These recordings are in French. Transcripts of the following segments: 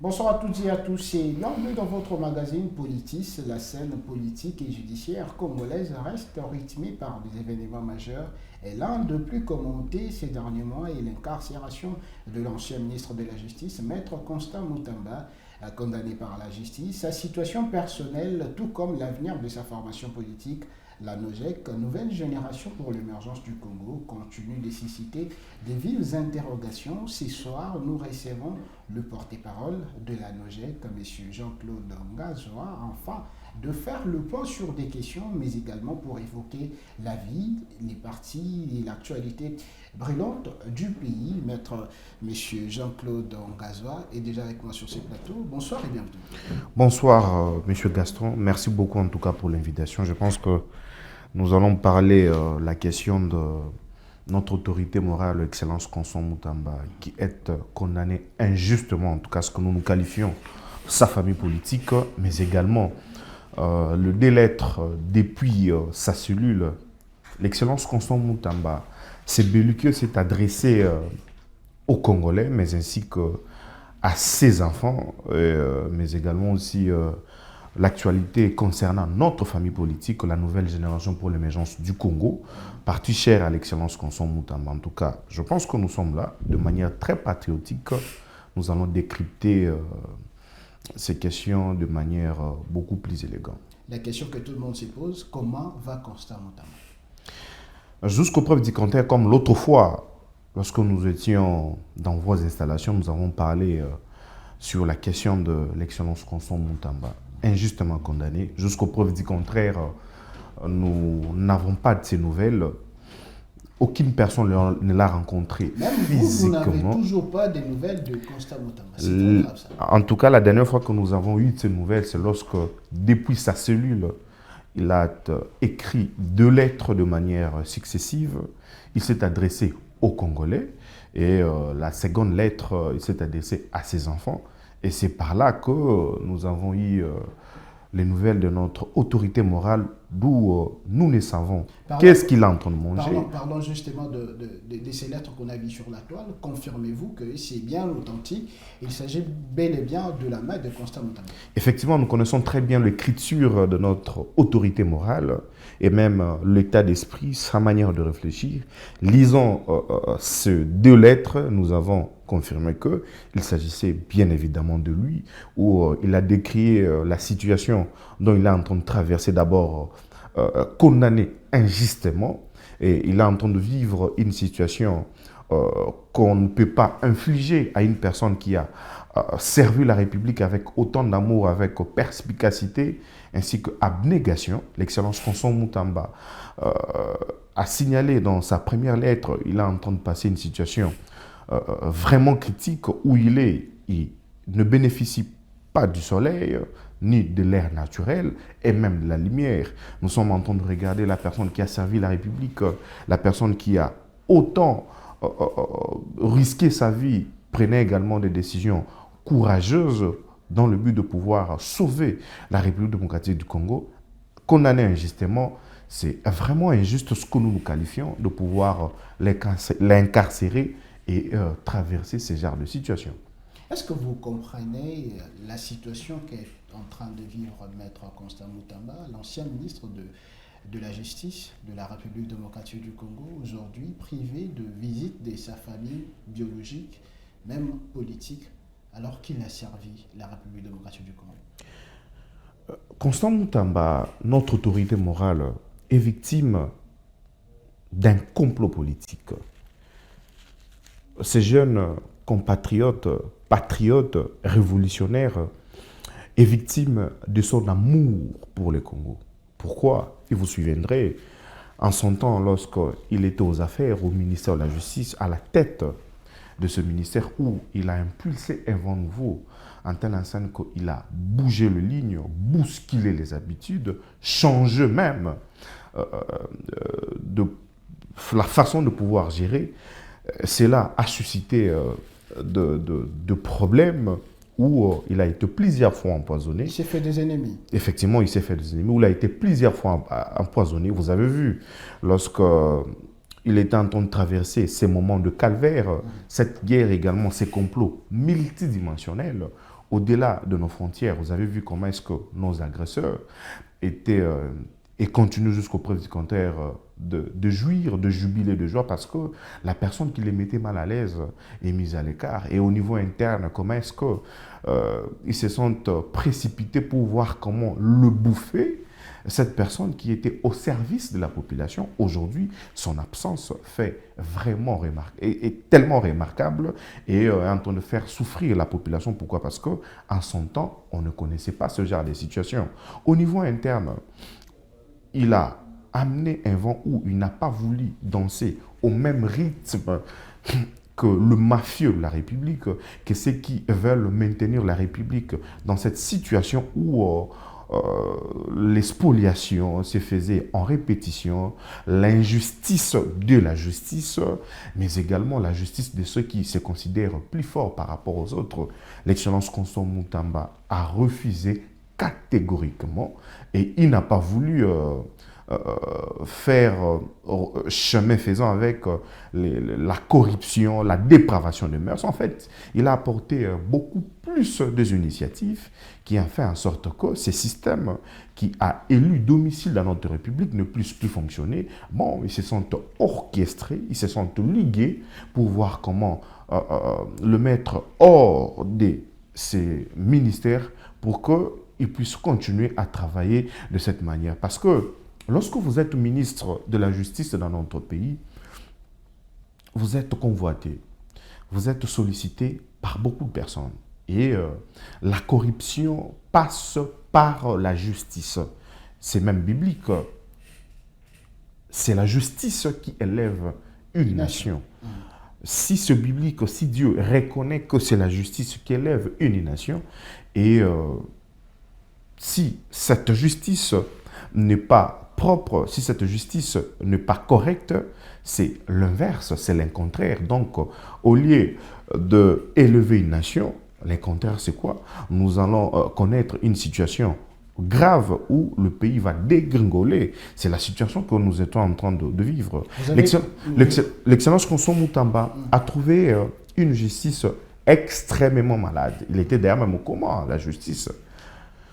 Bonsoir à toutes et à tous, c'est bienvenue dans votre magazine Politis. La scène politique et judiciaire congolaise reste rythmée par des événements majeurs et l'un de plus commentés ces derniers mois est l'incarcération de l'ancien ministre de la Justice, Maître Constant Moutamba, condamné par la justice. Sa situation personnelle, tout comme l'avenir de sa formation politique, la NOGEC, Nouvelle Génération pour l'émergence du Congo, continue de susciter des vives interrogations. Ce soir, nous recevons le porte-parole de la NOGEC, M. Jean-Claude Ngazoa, afin de faire le point sur des questions, mais également pour évoquer la vie, les partis et l'actualité brûlante du pays. Maître M. Jean-Claude Ngazoa est déjà avec moi sur ce plateau. Bonsoir et bienvenue. Bonsoir, Monsieur Gaston. Merci beaucoup en tout cas pour l'invitation. Je pense que nous allons parler la question de notre autorité morale, Excellence Constant Moutamba, qui est condamné injustement, en tout cas ce que nous qualifions sa famille politique, mais également le délettre depuis sa cellule. L'Excellence Constant Moutamba, c'est belliqueux, s'est adressé aux Congolais, mais ainsi que à ses enfants, mais également aussi l'actualité concernant notre famille politique, la nouvelle génération pour l'émergence du Congo, parti cher à l'excellence Constant Moutamba. En tout cas, je pense que nous sommes là de manière très patriotique. Nous allons décrypter ces questions de manière beaucoup plus élégante. La question que tout le monde se pose, comment va Constant Moutamba? Jusqu'aux preuves du contraire, comme l'autre fois, lorsque nous étions dans vos installations, nous avons parlé sur la question de l'excellence Constant Moutamba, injustement condamné. Jusqu'aux preuves du contraire, nous n'avons pas de ces nouvelles. Aucune personne ne l'a rencontré Même vous n'avez physiquement. toujours pas de nouvelles de Constant Moutamba. C'est très grave ça. En tout cas, la dernière fois que nous avons eu de ces nouvelles, c'est lorsque, depuis sa cellule, il a écrit 2 lettres de manière successive. Il s'est adressé aux Congolais et la seconde lettre, il s'est adressé à ses enfants. Et c'est par là que nous avons eu les nouvelles de notre autorité morale, d'où nous ne savons qu'est-ce qu'il est en train de manger. Parlons justement de ces lettres qu'on a vues sur la toile. Confirmez-vous que c'est bien authentique. Il s'agit bel et bien de la main de Constant Moutamba. Effectivement, nous connaissons très bien l'écriture de notre autorité morale et même l'état d'esprit, sa manière de réfléchir. Lisons ces 2 lettres, nous avons confirmé qu'il s'agissait bien évidemment de lui, où il a décrit la situation dont il est en train de traverser, d'abord condamné injustement, et il est en train de vivre une situation qu'on ne peut pas infliger à une personne qui a servi la République avec autant d'amour, avec perspicacité, ainsi qu'abnégation. L'excellence Constant Moutamba a signalé dans sa première lettre, il est en train de passer une situation vraiment critique où il ne bénéficie pas du soleil, ni de l'air naturel, et même de la lumière. Nous sommes en train de regarder la personne qui a servi la République, la personne qui a autant risqué sa vie, prenait également des décisions courageuses dans le but de pouvoir sauver la République démocratique du Congo, condamné injustement. C'est vraiment injuste ce que nous qualifions de pouvoir l'incarcérer et traverser ce genre de situation. Est-ce que vous comprenez la situation qu'est en train de vivre Maître Constant Moutamba, l'ancien ministre de la Justice de la République démocratique du Congo, aujourd'hui privé de visite de sa famille biologique, même politique, alors qu'il a servi la République démocratique du Congo? Constant Moutamba, notre autorité morale, est victime d'un complot politique. Ces jeunes compatriotes, patriotes, révolutionnaires, est victime de son amour pour le Congo. Pourquoi? Et vous souviendrez, en son temps, lorsqu'il était aux affaires au ministère de la Justice, à la tête de ce ministère où il a impulsé un vent nouveau, en telle enseigne qu'il a bougé les lignes, bousculé les habitudes, changé même de la façon de pouvoir gérer. Cela a suscité de problèmes où il a été plusieurs fois empoisonné. Il s'est fait des ennemis. Effectivement, il s'est fait des ennemis, où il a été plusieurs fois empoisonné. Vous avez vu, lorsque il était en train de traverser ces moments de calvaire, cette guerre également, ces complots multidimensionnels, au-delà de nos frontières. Vous avez vu comment est-ce que nos agresseurs étaient et continuent jusqu'au preuve du contraire de jouir, de jubiler de joie parce que la personne qui les mettait mal à l'aise est mise à l'écart. Et au niveau interne, comment est-ce qu'ils se sentent précipités pour voir comment le bouffer, cette personne qui était au service de la population, aujourd'hui, son absence fait vraiment est tellement remarquable et est en train de faire souffrir la population. Pourquoi? Parce qu'en son temps, on ne connaissait pas ce genre de situation. Au niveau interne, il a amené un vent où il n'a pas voulu danser au même rythme que le mafieux de la République, que ceux qui veulent maintenir la République dans cette situation où les spoliations se faisaient en répétition, l'injustice de la justice, mais également la justice de ceux qui se considèrent plus forts par rapport aux autres. L'excellence Constant Moutamba a refusé catégoriquement et il n'a pas voulu faire chemin faisant avec la corruption, la dépravation des mœurs. En fait, il a apporté beaucoup plus des initiatives qui ont fait en sorte que ces systèmes qui a élu domicile dans notre République ne puissent plus fonctionner. Bon, ils se sont orchestrés, ils se sont ligués pour voir comment le mettre hors de ces ministères pour qu'ils puissent continuer à travailler de cette manière. Parce que lorsque vous êtes ministre de la Justice dans notre pays, vous êtes convoité, vous êtes sollicité par beaucoup de personnes. Et la corruption passe par la justice. C'est même biblique. C'est la justice qui élève une nation. Si c'est biblique, si Dieu reconnaît que c'est la justice qui élève une nation, et si cette justice n'est pas propre, si cette justice n'est pas correcte, c'est l'inverse, c'est l'incontraire. Donc, au lieu d'élever une nation, l'incontraire, c'est quoi? Nous allons connaître une situation grave où le pays va dégringoler. C'est la situation que nous étions en train de vivre. L'excellence Constant Moutamba a trouvé une justice extrêmement malade. Il était d'ailleurs même au coma, la justice.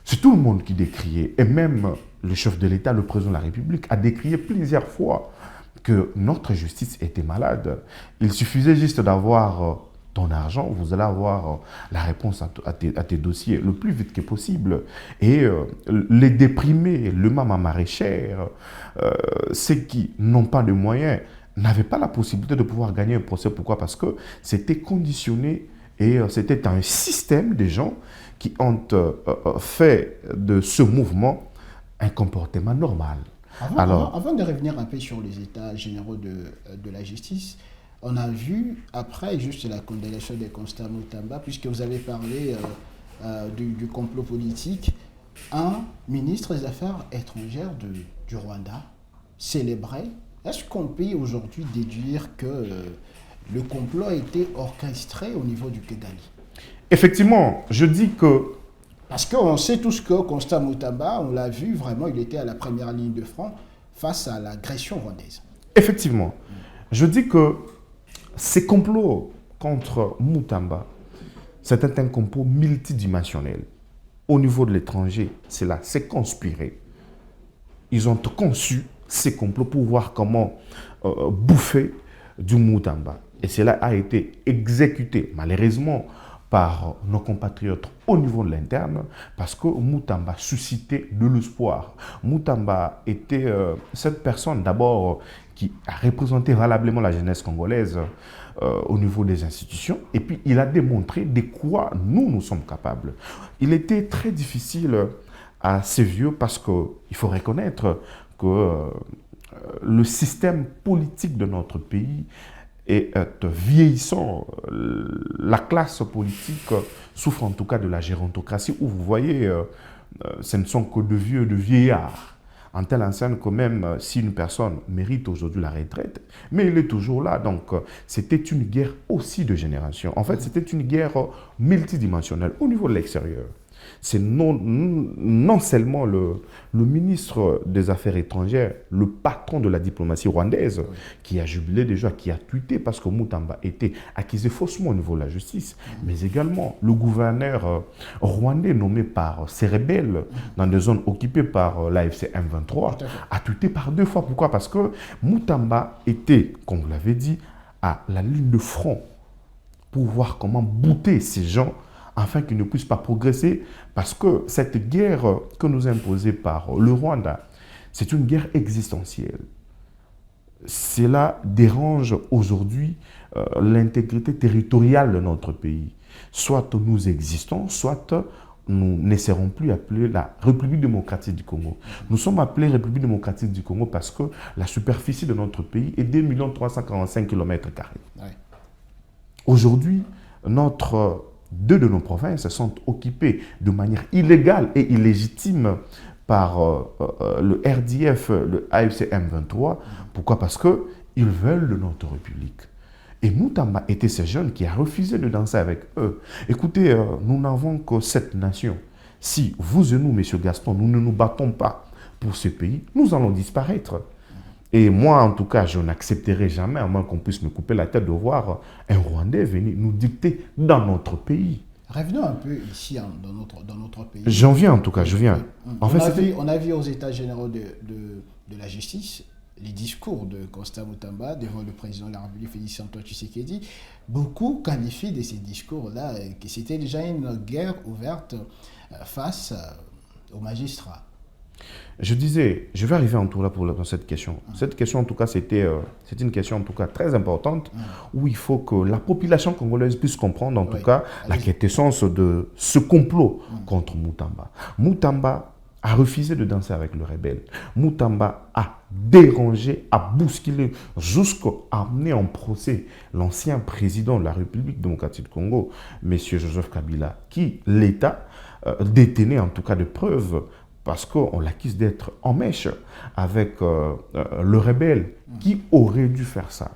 C'est tout le monde qui décriait. Et même le chef de l'État, le président de la République, a décrié plusieurs fois que notre justice était malade. Il suffisait juste d'avoir ton argent, vous allez avoir la réponse à tes dossiers le plus vite que possible. Et les déprimés, le mama maraîchère, ceux qui n'ont pas de moyens, n'avaient pas la possibilité de pouvoir gagner un procès. Pourquoi? Parce que c'était conditionné et c'était un système de gens qui ont fait de ce mouvement un comportement normal. Avant de revenir un peu sur les états généraux de la justice, on a vu, après juste la condamnation de Constant Moutamba, puisque vous avez parlé du complot politique, un ministre des Affaires étrangères du Rwanda célébré. Est-ce qu'on peut aujourd'hui déduire que le complot a été orchestré au niveau du Kigali? Effectivement, je dis que... Parce qu'on sait tous que Constant Moutamba, on l'a vu, vraiment, il était à la première ligne de front face à l'agression rwandaise. Effectivement. Je dis que ces complots contre Moutamba, c'était un complot multidimensionnel. Au niveau de l'étranger, cela s'est conspiré. Ils ont conçu ces complots pour voir comment bouffer du Moutamba. Et cela a été exécuté, malheureusement, par nos compatriotes au niveau de l'interne, parce que Moutamba suscitait de l'espoir. Moutamba était cette personne d'abord qui a représenté valablement la jeunesse congolaise au niveau des institutions, et puis il a démontré de quoi nous sommes capables. Il était très difficile à ces vieux parce qu'il faut reconnaître que le système politique de notre pays est vieillissant. La classe politique souffre en tout cas de la gérontocratie où vous voyez, ce ne sont que de vieux, de vieillards. En telle enseigne que même si une personne mérite aujourd'hui la retraite, mais il est toujours là. Donc, c'était une guerre aussi de génération. En fait, c'était une guerre multidimensionnelle au niveau de l'extérieur. C'est non seulement le ministre des Affaires étrangères, le patron de la diplomatie rwandaise, oui, qui a jubilé déjà, qui a tweeté parce que Mutamba était accusé faussement au niveau de la justice, mais également le gouverneur rwandais nommé par ces rebelles dans des zones occupées par l'AFC M23 a tweeté par 2 fois. Pourquoi? Parce que Mutamba était, comme vous l'avez dit, à la ligne de front pour voir comment bouter ces gens afin qu'ils ne puissent pas progresser, parce que cette guerre que nous a imposée par le Rwanda, c'est une guerre existentielle. Cela dérange aujourd'hui l'intégrité territoriale de notre pays. Soit nous existons, soit nous ne serons plus appelés la République démocratique du Congo. Nous sommes appelés République démocratique du Congo parce que la superficie de notre pays est 2 345 km². Ouais. Aujourd'hui, deux de nos provinces sont occupées de manière illégale et illégitime par le RDF, le AFC M23. Pourquoi? Parce qu'ils veulent de notre République. Et Mutamba était ce jeune qui a refusé de danser avec eux. Écoutez, nous n'avons que cette nation. Si vous et nous, M. Gaston, nous ne nous battons pas pour ce pays, nous allons disparaître. Et moi, en tout cas, je n'accepterai jamais, à moins qu'on puisse me couper la tête, de voir un Rwandais venir nous dicter dans notre pays. Revenons un peu ici, dans notre pays. J'en viens, en tout cas, je viens. On a vu aux États généraux de la justice les discours de Constant Mutamba devant le président de la République, Félix Antoine Tshisekedi. Beaucoup qualifient de ces discours-là que c'était déjà une guerre ouverte face aux magistrats. Je disais, je vais arriver en tout là pour cette question. Cette question, en tout cas, c'est une question en tout cas très importante où il faut que la population congolaise puisse comprendre en tout cas la quintessence de ce complot contre Mutamba. Mutamba a refusé de danser avec le rebelle. Mutamba a dérangé, a bousculé, jusqu'à amener en procès l'ancien président de la République démocratique du Congo, M. Joseph Kabila, qui l'État détenait en tout cas de preuves parce qu'on l'accuse d'être en mèche avec le rebelle qui aurait dû faire ça.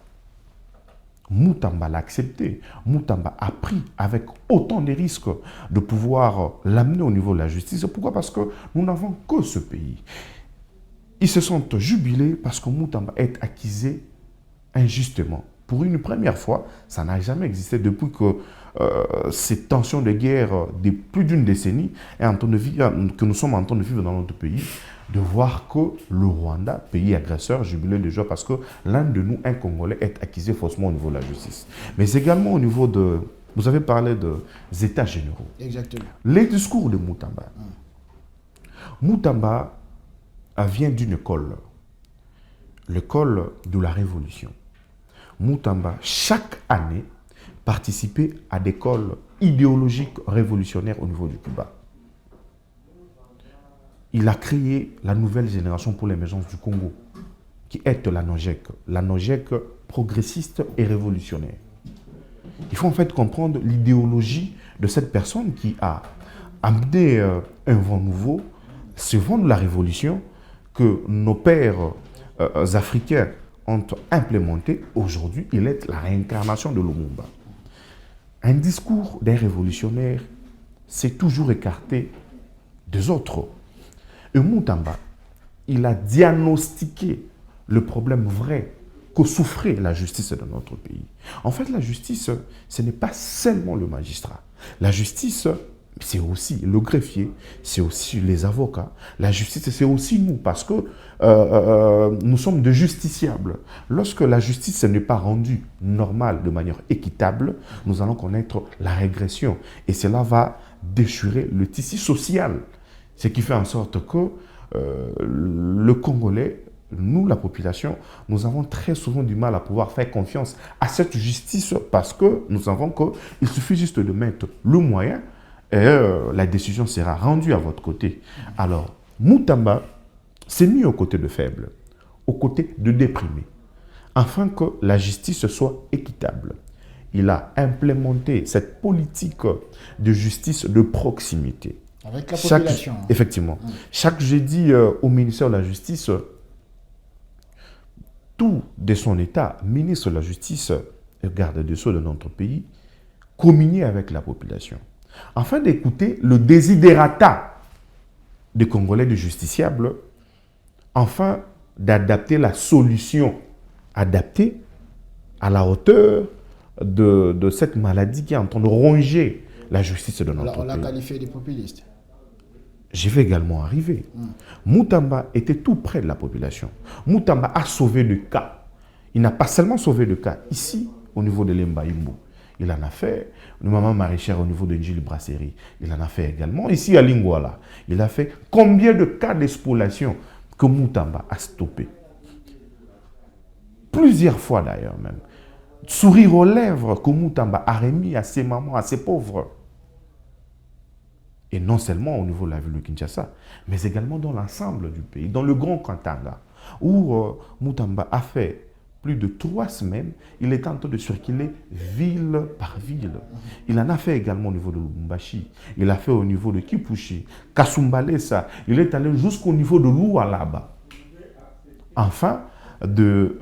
Mutamba l'a accepté. Mutamba a pris avec autant de risques de pouvoir l'amener au niveau de la justice. Pourquoi? Parce que nous n'avons que ce pays. Ils se sont jubilés parce que Mutamba est accusé injustement. Pour une première fois, ça n'a jamais existé depuis que ces tensions de guerre de plus d'une décennie que nous sommes en train de vivre dans notre pays, de voir que le Rwanda, pays agresseur, jubilé de joie parce que l'un de nous, un Congolais, est accusé faussement au niveau de la justice. Mais également au niveau de... Vous avez parlé des États généraux. Exactement. Les discours de Mutamba. Mutamba vient d'une école, l'école de la Révolution. Mutamba, chaque année, participait à des écoles idéologiques révolutionnaires au niveau du Cuba. Il a créé la nouvelle génération pour l'émergence du Congo, qui est la NOGEC progressiste et révolutionnaire. Il faut en fait comprendre l'idéologie de cette personne qui a amené un vent nouveau, ce vent de la révolution que nos pères africains ont implémenté. Aujourd'hui, il est la réincarnation de Lumumba. Un discours d'un révolutionnaire s'est toujours écarté des autres. Et Mutamba, il a diagnostiqué le problème vrai que souffrait la justice de notre pays. En fait, la justice, ce n'est pas seulement le magistrat. La justice, c'est aussi le greffier, c'est aussi les avocats. La justice, c'est aussi nous, parce que nous sommes de justiciables. Lorsque la justice n'est pas rendue normale, de manière équitable, nous allons connaître la régression. Et cela va déchirer le tissu social. Ce qui fait en sorte que le Congolais, nous, la population, nous avons très souvent du mal à pouvoir faire confiance à cette justice parce que nous savons qu'il suffit juste de mettre le moyen et la décision sera rendue à votre côté. Alors, Mutamba s'est mis aux côtés de faibles, aux côtés de déprimés, afin que la justice soit équitable. Il a implémenté cette politique de justice de proximité. Avec la population. Effectivement. Chaque jeudi au ministère de la Justice, tout de son État, ministre de la Justice et garde des Sceaux de notre pays, communier avec la population. afin d'écouter le desiderata des Congolais, des justiciables, afin d'adapter la solution adaptée à la hauteur de cette maladie qui est en train de ronger la justice de notre pays. On l'a qualifié de populiste. J'y vais également arriver. Moutamba était tout près de la population. Moutamba a sauvé le cas. Il n'a pas seulement sauvé le cas ici, au niveau de l'Embaïmbo. Il en a fait, le maman maraîchère au niveau de Njili Brasserie. Il en a fait également ici à Lingwala. Il a fait combien de cas d'expoliation que Moutamba a stoppé? Plusieurs fois d'ailleurs même. Sourire aux lèvres que Moutamba a remis à ses mamans, à ses pauvres. Et non seulement au niveau de la ville de Kinshasa, mais également dans l'ensemble du pays, dans le Grand Katanga, où Moutamba a fait plus de 3 semaines, il est en train de circuler ville par ville. Il en a fait également au niveau de Lubumbashi, il a fait au niveau de Kipushi, Kasumbalesa, il est allé jusqu'au niveau de Lualaba. Enfin, de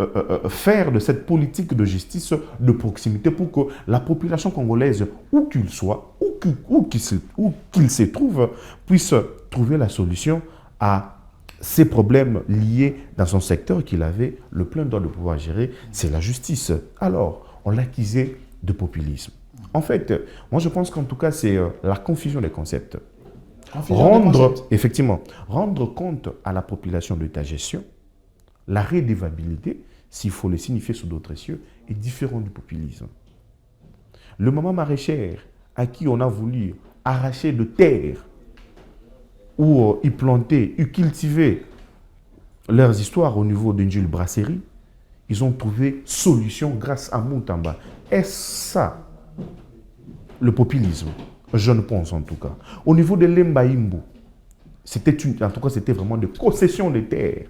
faire de cette politique de justice de proximité pour que la population congolaise, où qu'il soit, où qu'il se trouve, puisse trouver la solution à ces problèmes liés dans son secteur qu'il avait le plein droit de pouvoir gérer, c'est la justice. Alors, on l'accusait de populisme. En fait, moi je pense qu'en tout cas, c'est la confusion des concepts. Effectivement, rendre compte à la population de ta gestion, la rédévabilité, s'il faut le signifier sous d'autres cieux, est différent du populisme. Le maman maraîchère à qui on a voulu arracher de terre ou y planter, y cultiver leurs histoires au niveau d'une Njili Brasserie, ils ont trouvé solution grâce à Moutamba. Est-ce ça le populisme? Je ne pense en tout cas. Au niveau de l'Embaïmbo, en tout cas c'était vraiment de concession de terre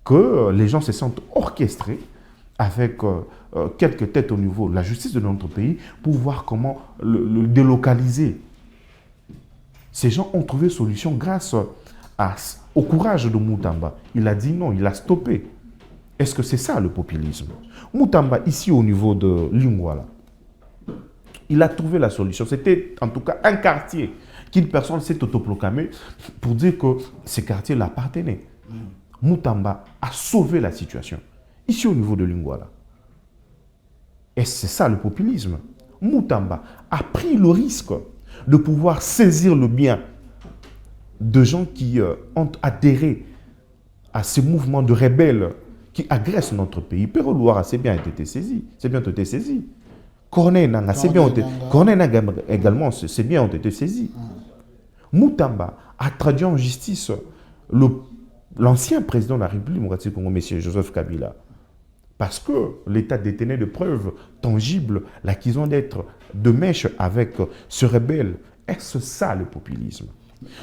que les gens se sentent orchestrés avec quelques têtes au niveau de la justice de notre pays pour voir comment le délocaliser. Ces gens ont trouvé solution grâce au courage de Moutamba. Il a dit non, il a stoppé. Est-ce que c'est ça le populisme? Moutamba, ici au niveau de Lingwala, il a trouvé la solution. C'était en tout cas un quartier qu'une personne s'est autoproclamée pour dire que ce quartier l'appartenait. Moutamba a sauvé la situation, ici au niveau de Lingwala. Et c'est ça le populisme. Moutamba a pris le risque de pouvoir saisir le bien de gens qui ont adhéré à ces mouvements de rebelles qui agressent notre pays. Pero Loire, c'est bien été saisi. C'est bien été saisi. Corneille Nanga, c'est bien été. Corneille Nanga également, c'est bien été saisi. Moutamba a traduit en justice l'ancien président de la République, M. Joseph Kabila, parce que l'État détenait de preuves tangibles l'accusant d'être de mèche avec ce rebelle. Est-ce ça le populisme?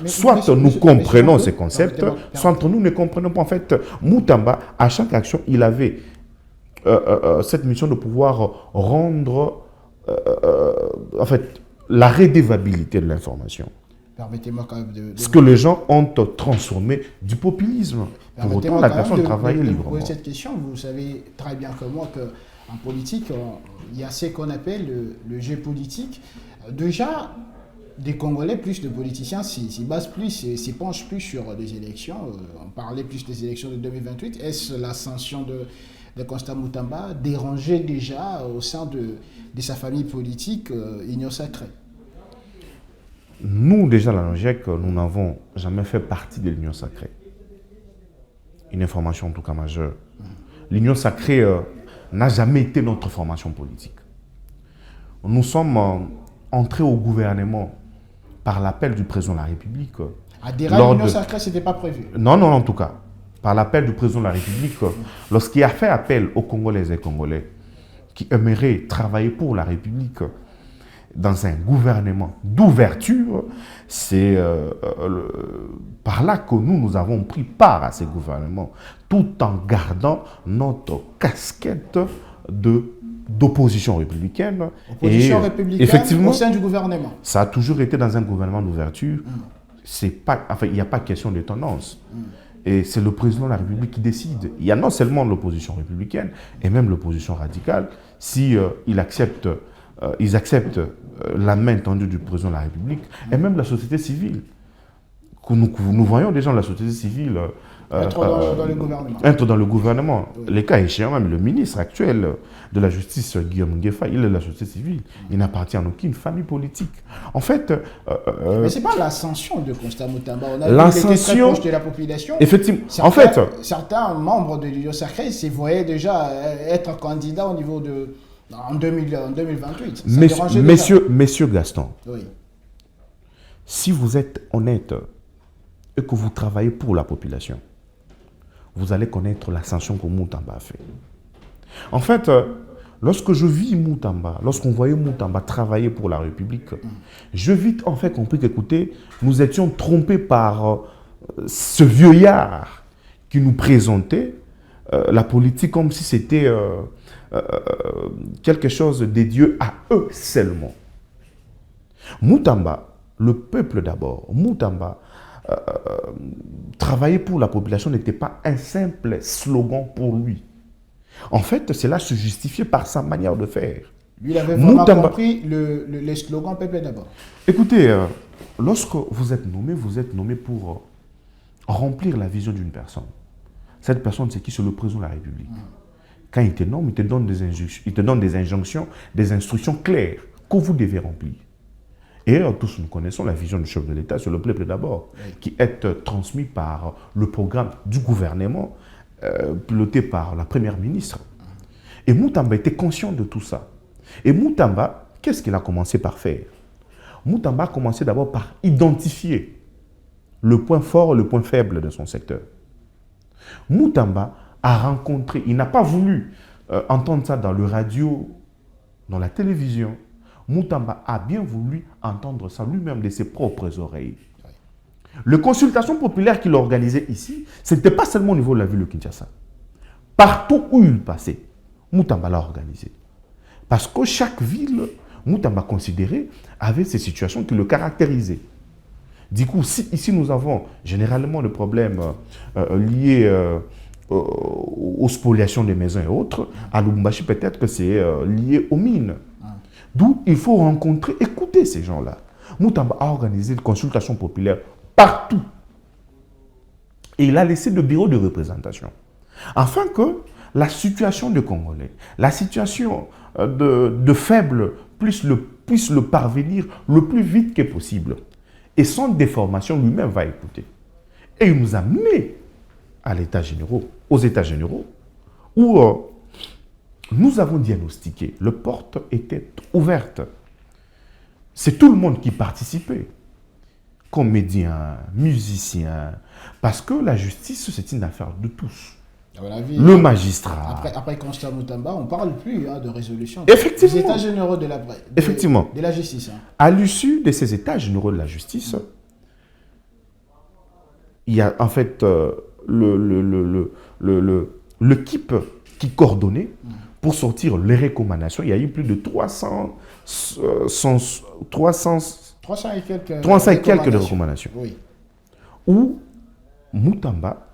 Soit nous comprenons ces concepts, soit nous ne comprenons pas. En fait, Moutamba, à chaque action, il avait cette mission de pouvoir rendre en fait, la rédévabilité de l'information. Permettez-moi quand même ce que les gens ont transformé du populisme. Pour autant, la personne travaillait librement. Pour cette question, vous savez très bien que moi qu'en politique, il y a ce qu'on appelle le jeu politique. Déjà, des Congolais, plus de politiciens s'y basent plus, s'y penchent plus sur des élections. On parlait plus des élections de 2028. Est-ce l'ascension de Constant Moutamba dérangeait déjà au sein de sa famille politique Union Sacrée? Nous, déjà, la LONGEC, nous n'avons jamais fait partie de l'Union Sacrée. Une information en tout cas majeure. L'Union Sacrée n'a jamais été notre formation politique. Nous sommes entrés au gouvernement par l'appel du président de la République. Adhérer à l'Union Sacrée, ce n'était pas prévu? Non, en tout cas. Par l'appel du président de la République, lorsqu'il a fait appel aux Congolaises et Congolais qui aimeraient travailler pour la République, dans un gouvernement d'ouverture, c'est par là que nous avons pris part à ces gouvernements, tout en gardant notre casquette d'opposition républicaine. Opposition républicaine effectivement, au sein du gouvernement. Ça a toujours été dans un gouvernement d'ouverture. Il n'y a pas question de tendance. Et c'est le président de la République qui décide. Il y a non seulement l'opposition républicaine, et même l'opposition radicale, si il accepte ils acceptent la main tendue du président de la République, et même la société civile. Nous voyons déjà la société civile Être dans le gouvernement. être dans le gouvernement. Oui. Les cas échéants, même le ministre actuel de la Justice, Guillaume Nguefa, il est de la société civile. Il n'appartient à aucune famille politique. En fait... Mais ce n'est pas l'ascension de Constant Moutamba. On a vu qu'il était très proche de la population. Effectivement. Certains membres de l'Union sacrée se voyaient déjà être candidats au niveau de... En 2028. Messieurs Gaston, oui. Si vous êtes honnête et que vous travaillez pour la population, vous allez connaître l'ascension que Moutamba a fait. En fait, lorsque je vis Moutamba, lorsqu'on voyait Moutamba travailler pour la République, je vite en fait compris qu'écoutez, nous étions trompés par ce vieillard qui nous présentait la politique comme si c'était quelque chose dédié à eux seulement. Moutamba, le peuple d'abord, Moutamba, travailler pour la population n'était pas un simple slogan pour lui. En fait, cela se justifiait par sa manière de faire. Lui, il avait vraiment compris les slogans peuple d'abord. Écoutez, lorsque vous êtes nommé pour remplir la vision d'une personne. Cette personne, c'est qui? C'est le président de la République. Quand il te nomme, il te donne des injonctions, des instructions claires que vous devez remplir. Et tous nous connaissons la vision du chef de l'État sur le peuple d'abord, qui est transmis par le programme du gouvernement, piloté par la première ministre. Et Moutamba était conscient de tout ça. Et Moutamba, qu'est-ce qu'il a commencé par faire? Moutamba a commencé d'abord par identifier le point fort et le point faible de son secteur. Moutamba a rencontré, il n'a pas voulu entendre ça dans le radio, dans la télévision. Moutamba a bien voulu entendre ça lui-même de ses propres oreilles. Les consultations populaires qu'il organisait ici, ce n'était pas seulement au niveau de la ville de Kinshasa. Partout où il passait, Moutamba l'a organisé. Parce que chaque ville, Moutamba considéré, avait ces situations qui le caractérisaient. Du coup, si ici nous avons généralement le problème lié aux spoliations des maisons et autres, à Lubumbashi peut-être que c'est lié aux mines. D'où il faut rencontrer, écouter ces gens-là. Moutamba a organisé des consultations populaires partout. Et il a laissé de bureaux de représentation. Afin que la situation des Congolais, la situation de faibles puisse le parvenir le plus vite que possible. Et sans déformation, lui-même va écouter. Et il nous a menés aux États généraux, où nous avons diagnostiqué, les portes étaient ouvertes. C'est tout le monde qui participait. Comédiens, musiciens, parce que la justice, c'est une affaire de tous. Le magistrat. Après Constant Moutamba, on ne parle plus de résolution. Effectivement. Des États généraux de la justice. À l'issue de ces États généraux de la justice, il y a en fait l'équipe qui coordonnait pour sortir les recommandations. Il y a eu plus de 300 et quelques recommandations. Oui. Où Moutamba,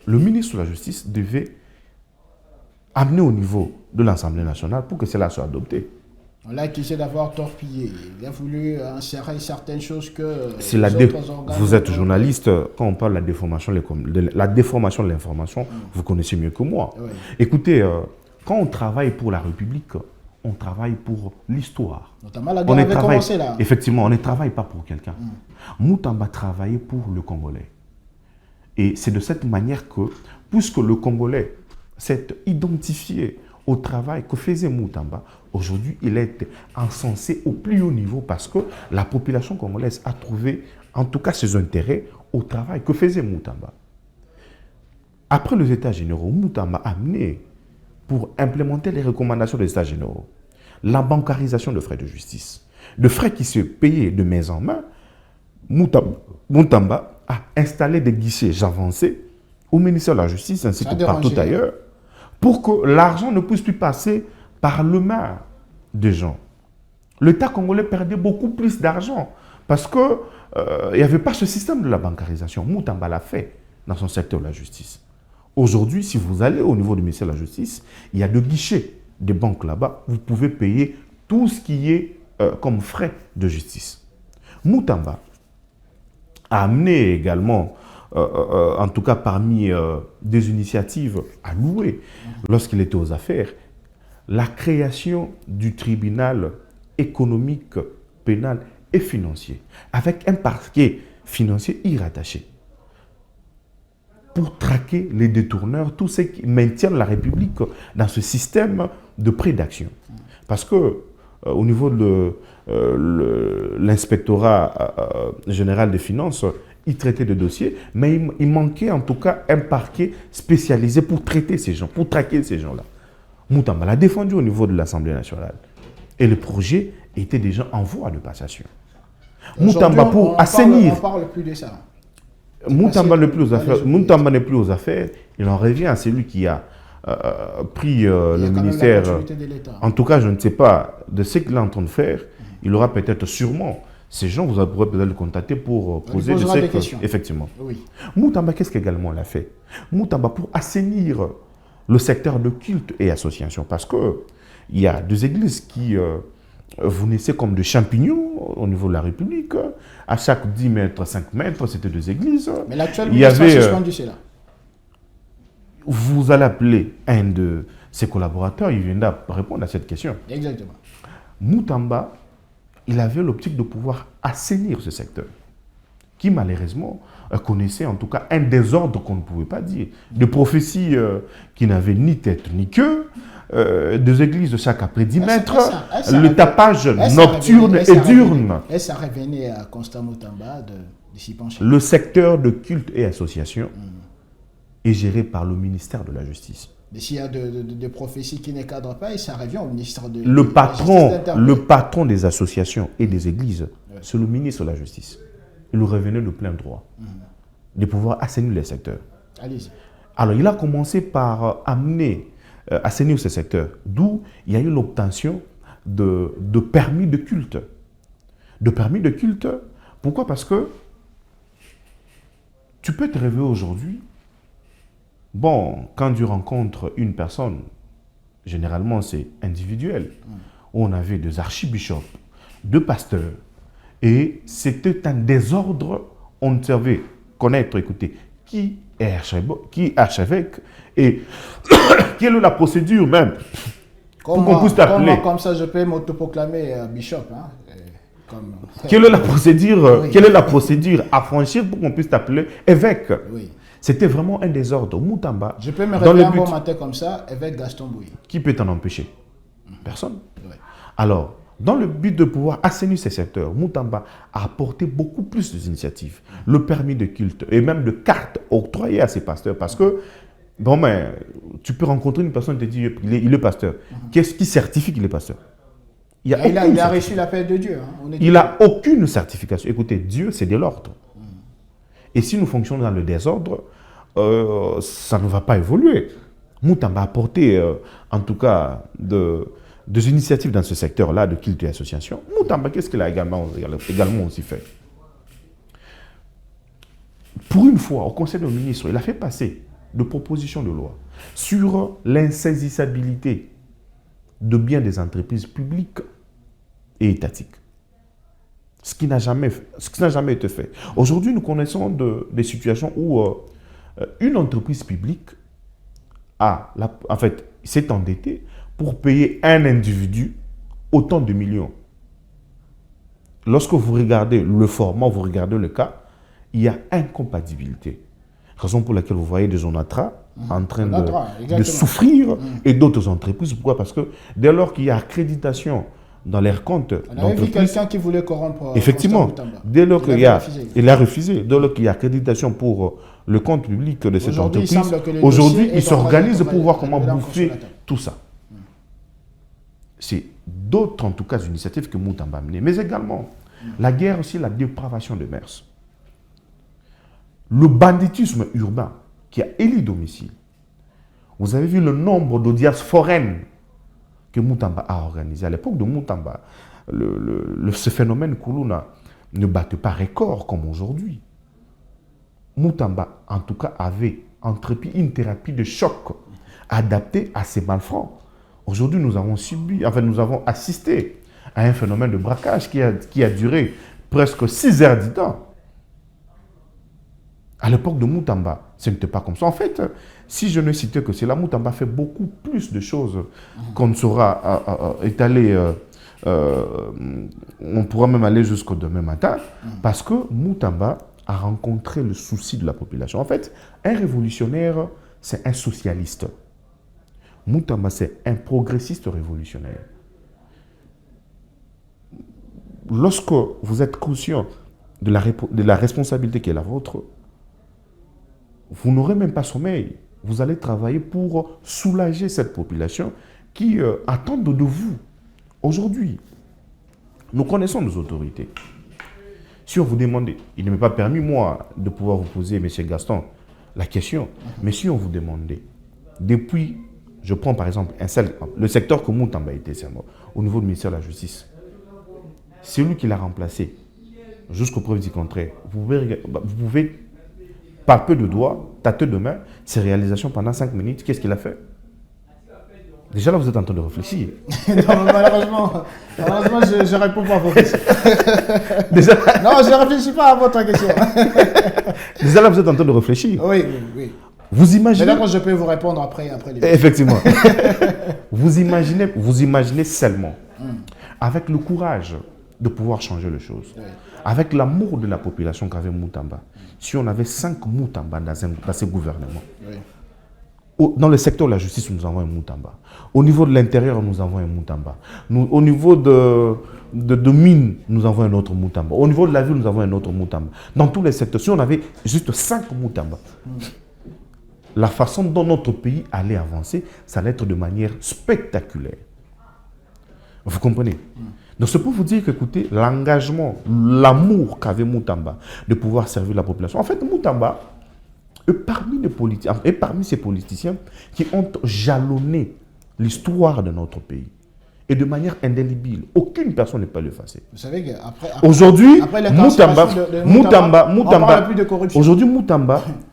le ministre de la Justice, devait amener au niveau de l'Assemblée nationale pour que cela soit adopté. On l'a accusé d'avoir torpillé. Il a voulu insérer certaines choses que Vous êtes journaliste, quand on parle de la déformation de l'information, vous connaissez mieux que moi. Oui. Écoutez, quand on travaille pour la République, on travaille pour l'histoire. Notamment la guerre avait commencé là. Effectivement, on ne travaille pas pour quelqu'un. Moutamba travaillait pour le Congolais. Et c'est de cette manière que, puisque le Congolais s'est identifié au travail que faisait Moutamba, aujourd'hui, il est encensé au plus haut niveau parce que la population congolaise a trouvé, en tout cas, ses intérêts au travail que faisait Moutamba. Après les États généraux, Moutamba a amené, pour implémenter les recommandations des États généraux, la bancarisation de frais de justice. De frais qui se payaient de main en main, Moutamba a installé des guichets avancés au ministère de la Justice ainsi que partout ailleurs pour que l'argent ne puisse plus passer par le main des gens. L'État congolais perdait beaucoup plus d'argent parce qu'il n'y avait pas ce système de la bancarisation. Moutamba l'a fait dans son secteur de la justice. Aujourd'hui, si vous allez au niveau du ministère de la Justice, il y a des guichets des banques là-bas. Vous pouvez payer tout ce qui est comme frais de justice. Moutamba a amené également, en tout cas parmi des initiatives à louer lorsqu'il était aux affaires, la création du tribunal économique, pénal et financier, avec un parquet financier y rattaché, pour traquer les détourneurs, tous ceux qui maintiennent la République dans ce système de prédaction. Parce que au niveau de l'inspectorat général des finances, il traitait de dossiers, mais il manquait en tout cas un parquet spécialisé pour traiter ces gens, pour traquer ces gens-là. Moutamba l'a défendu au niveau de l'Assemblée nationale. Et le projet était déjà en voie de passation. Moutamba pour assainir. On ne parle plus de ça. Moutamba n'est plus aux affaires. Moutamba n'est plus aux affaires. Il en revient à celui qui a pris le ministère. En tout cas, je ne sais pas de ce qu'il est en train de faire. Il aura peut-être sûrement. Ces gens, vous pourrez peut-être le contacter pour poser des questions. Effectivement. Oui. Moutamba, qu'est-ce qu'également il a fait? Moutamba pour assainir le secteur de culte et association. Parce qu'il y a des églises qui vous naissez comme des champignons au niveau de la République. À chaque 10 mètres, 5 mètres, c'était des églises. Mais l'actuel ministre a suspendu cela. Vous allez appeler un de ses collaborateurs, il viendra répondre à cette question. Exactement. Moutamba, il avait l'optique de pouvoir assainir ce secteur, qui malheureusement connaissait en tout cas un désordre qu'on ne pouvait pas dire. Des prophéties qui n'avaient ni tête ni queue, des églises de chaque après 10 mètres, le tapage nocturne et diurne. Et ça revenait à Constant Moutamba de s'y pencher. Le secteur de culte et association est géré par le ministère de la Justice. Mais s'il y a des prophéties qui ne cadrent pas, et ça revient au ministère de le patron des associations et des églises, c'est le ministre de la Justice. Il lui revenait de plein droit de pouvoir assainir les secteurs. Allez-y. Alors, il a commencé par assainir ce secteur, d'où il y a eu l'obtention de permis de culte. De permis de culte, pourquoi? Parce que tu peux te réveiller aujourd'hui. Bon, quand tu rencontres une personne, généralement c'est individuel. On avait des archibishops, deux pasteurs, et c'était un désordre. On ne savait connaître, écoutez, qui est archevêque et quelle est la procédure même pour qu'on puisse t'appeler. Comme ça, je peux m'autoproclamer bishop. Hein, quelle est la procédure, oui. Quelle est la procédure à franchir pour qu'on puisse t'appeler évêque? Oui. C'était vraiment un désordre. Moutamba. Je peux me réveiller un bon matin comme ça, évêque Gaston Bouy. Qui peut t'en empêcher? Personne. Oui. Alors, dans le but de pouvoir assainir ces secteurs, Moutamba a apporté beaucoup plus d'initiatives. Le permis de culte et même de cartes octroyées à ces pasteurs. Parce que, bon, mais, tu peux rencontrer une personne qui te dit il est pasteur. Qu'est-ce qui certifie qu'il est pasteur? Il a reçu l'appel de Dieu. Hein. Il n'a aucune certification. Écoutez, Dieu, c'est de l'ordre. Et si nous fonctionnons dans le désordre, ça ne va pas évoluer. Moutamba a apporté, en tout cas, des initiatives dans ce secteur-là de culte et association. Moutamba, qu'est-ce qu'il a également aussi fait? Pour une fois, au Conseil des ministres, il a fait passer des propositions de loi sur l'insaisissabilité de biens des entreprises publiques et étatiques. Ce qui n'a jamais été fait. Aujourd'hui, nous connaissons des situations où une entreprise publique s'est endettée pour payer un individu autant de millions. Lorsque vous regardez le format, vous regardez le cas, il y a incompatibilité. Raison pour laquelle vous voyez des ONATRA en train de souffrir et d'autres entreprises. Pourquoi? Parce que dès lors qu'il y a accréditation dans leurs comptes d'entreprise. On avait vu quelqu'un qui voulait corrompre. Effectivement, dès lors qu'il y a, il a refusé. Dès lors qu'il y a accréditation pour le compte public de cette entreprise, aujourd'hui, il s'organise pour voir comment bouffer tout ça. C'est d'autres, en tout cas, initiatives que Moutamba a menées. Mais également, la guerre aussi, la dépravation de mœurs. Le banditisme urbain qui a élu domicile. Vous avez vu le nombre d'audiences foraines que Moutamba a organisé. À l'époque de Moutamba, ce phénomène Koulouna ne battait pas record comme aujourd'hui. Moutamba, en tout cas, avait entrepris une thérapie de choc adaptée à ces malfrats. Aujourd'hui, nous avons assisté à un phénomène de braquage qui a duré presque 6 heures du temps. À l'époque de Moutamba, ce n'était pas comme ça. En fait, si je ne citais que cela, Moutamba fait beaucoup plus de choses qu'on ne saura étaler. On pourra même aller jusqu'au demain matin, parce que Moutamba a rencontré le souci de la population. En fait, un révolutionnaire, c'est un socialiste. Moutamba, c'est un progressiste révolutionnaire. Lorsque vous êtes conscient de la responsabilité qui est la vôtre, vous n'aurez même pas sommeil. Vous allez travailler pour soulager cette population qui attend de vous. Aujourd'hui, nous connaissons nos autorités. Si on vous demandait, il ne m'est pas permis, moi, de pouvoir vous poser, M. Gaston, la question, mais si on vous demandait, depuis, je prends par exemple le secteur que Moutamba était, au niveau du ministère de la Justice, c'est lui qui l'a remplacé, jusqu'aux preuves du contraire. Vous pouvez par peu de doigts, tâter de main, ses réalisations pendant 5 minutes, qu'est-ce qu'il a fait? Déjà là, vous êtes en train de réfléchir. Non, malheureusement, je ne réponds pas à vos questions. Déjà... Non, je ne réfléchis pas à votre question. Déjà là, vous êtes en train de réfléchir. Oui. Vous imaginez... Mais là, je peux vous répondre après les... Effectivement. vous imaginez seulement, avec le courage de pouvoir changer les choses, avec l'amour de la population qu'avait Moutamba, si on avait 5 Moutamba dans ce gouvernement, dans le secteur de la justice, nous avons un Moutamba. Au niveau de l'intérieur, nous avons un Moutamba. Au niveau de mines, nous avons un autre Moutamba. Au niveau de la ville, nous avons un autre Moutamba. Dans tous les secteurs, si on avait juste 5 Moutamba, la façon dont notre pays allait avancer, ça allait être de manière spectaculaire. Vous comprenez? Donc c'est pour vous dire que, écoutez, l'engagement, l'amour qu'avait Moutamba de pouvoir servir la population. En fait, Moutamba est parmi ces politiciens qui ont jalonné l'histoire de notre pays. Et de manière indélébile. Aucune personne ne peut l'effacer. Vous savez qu'après... Aujourd'hui, Moutamba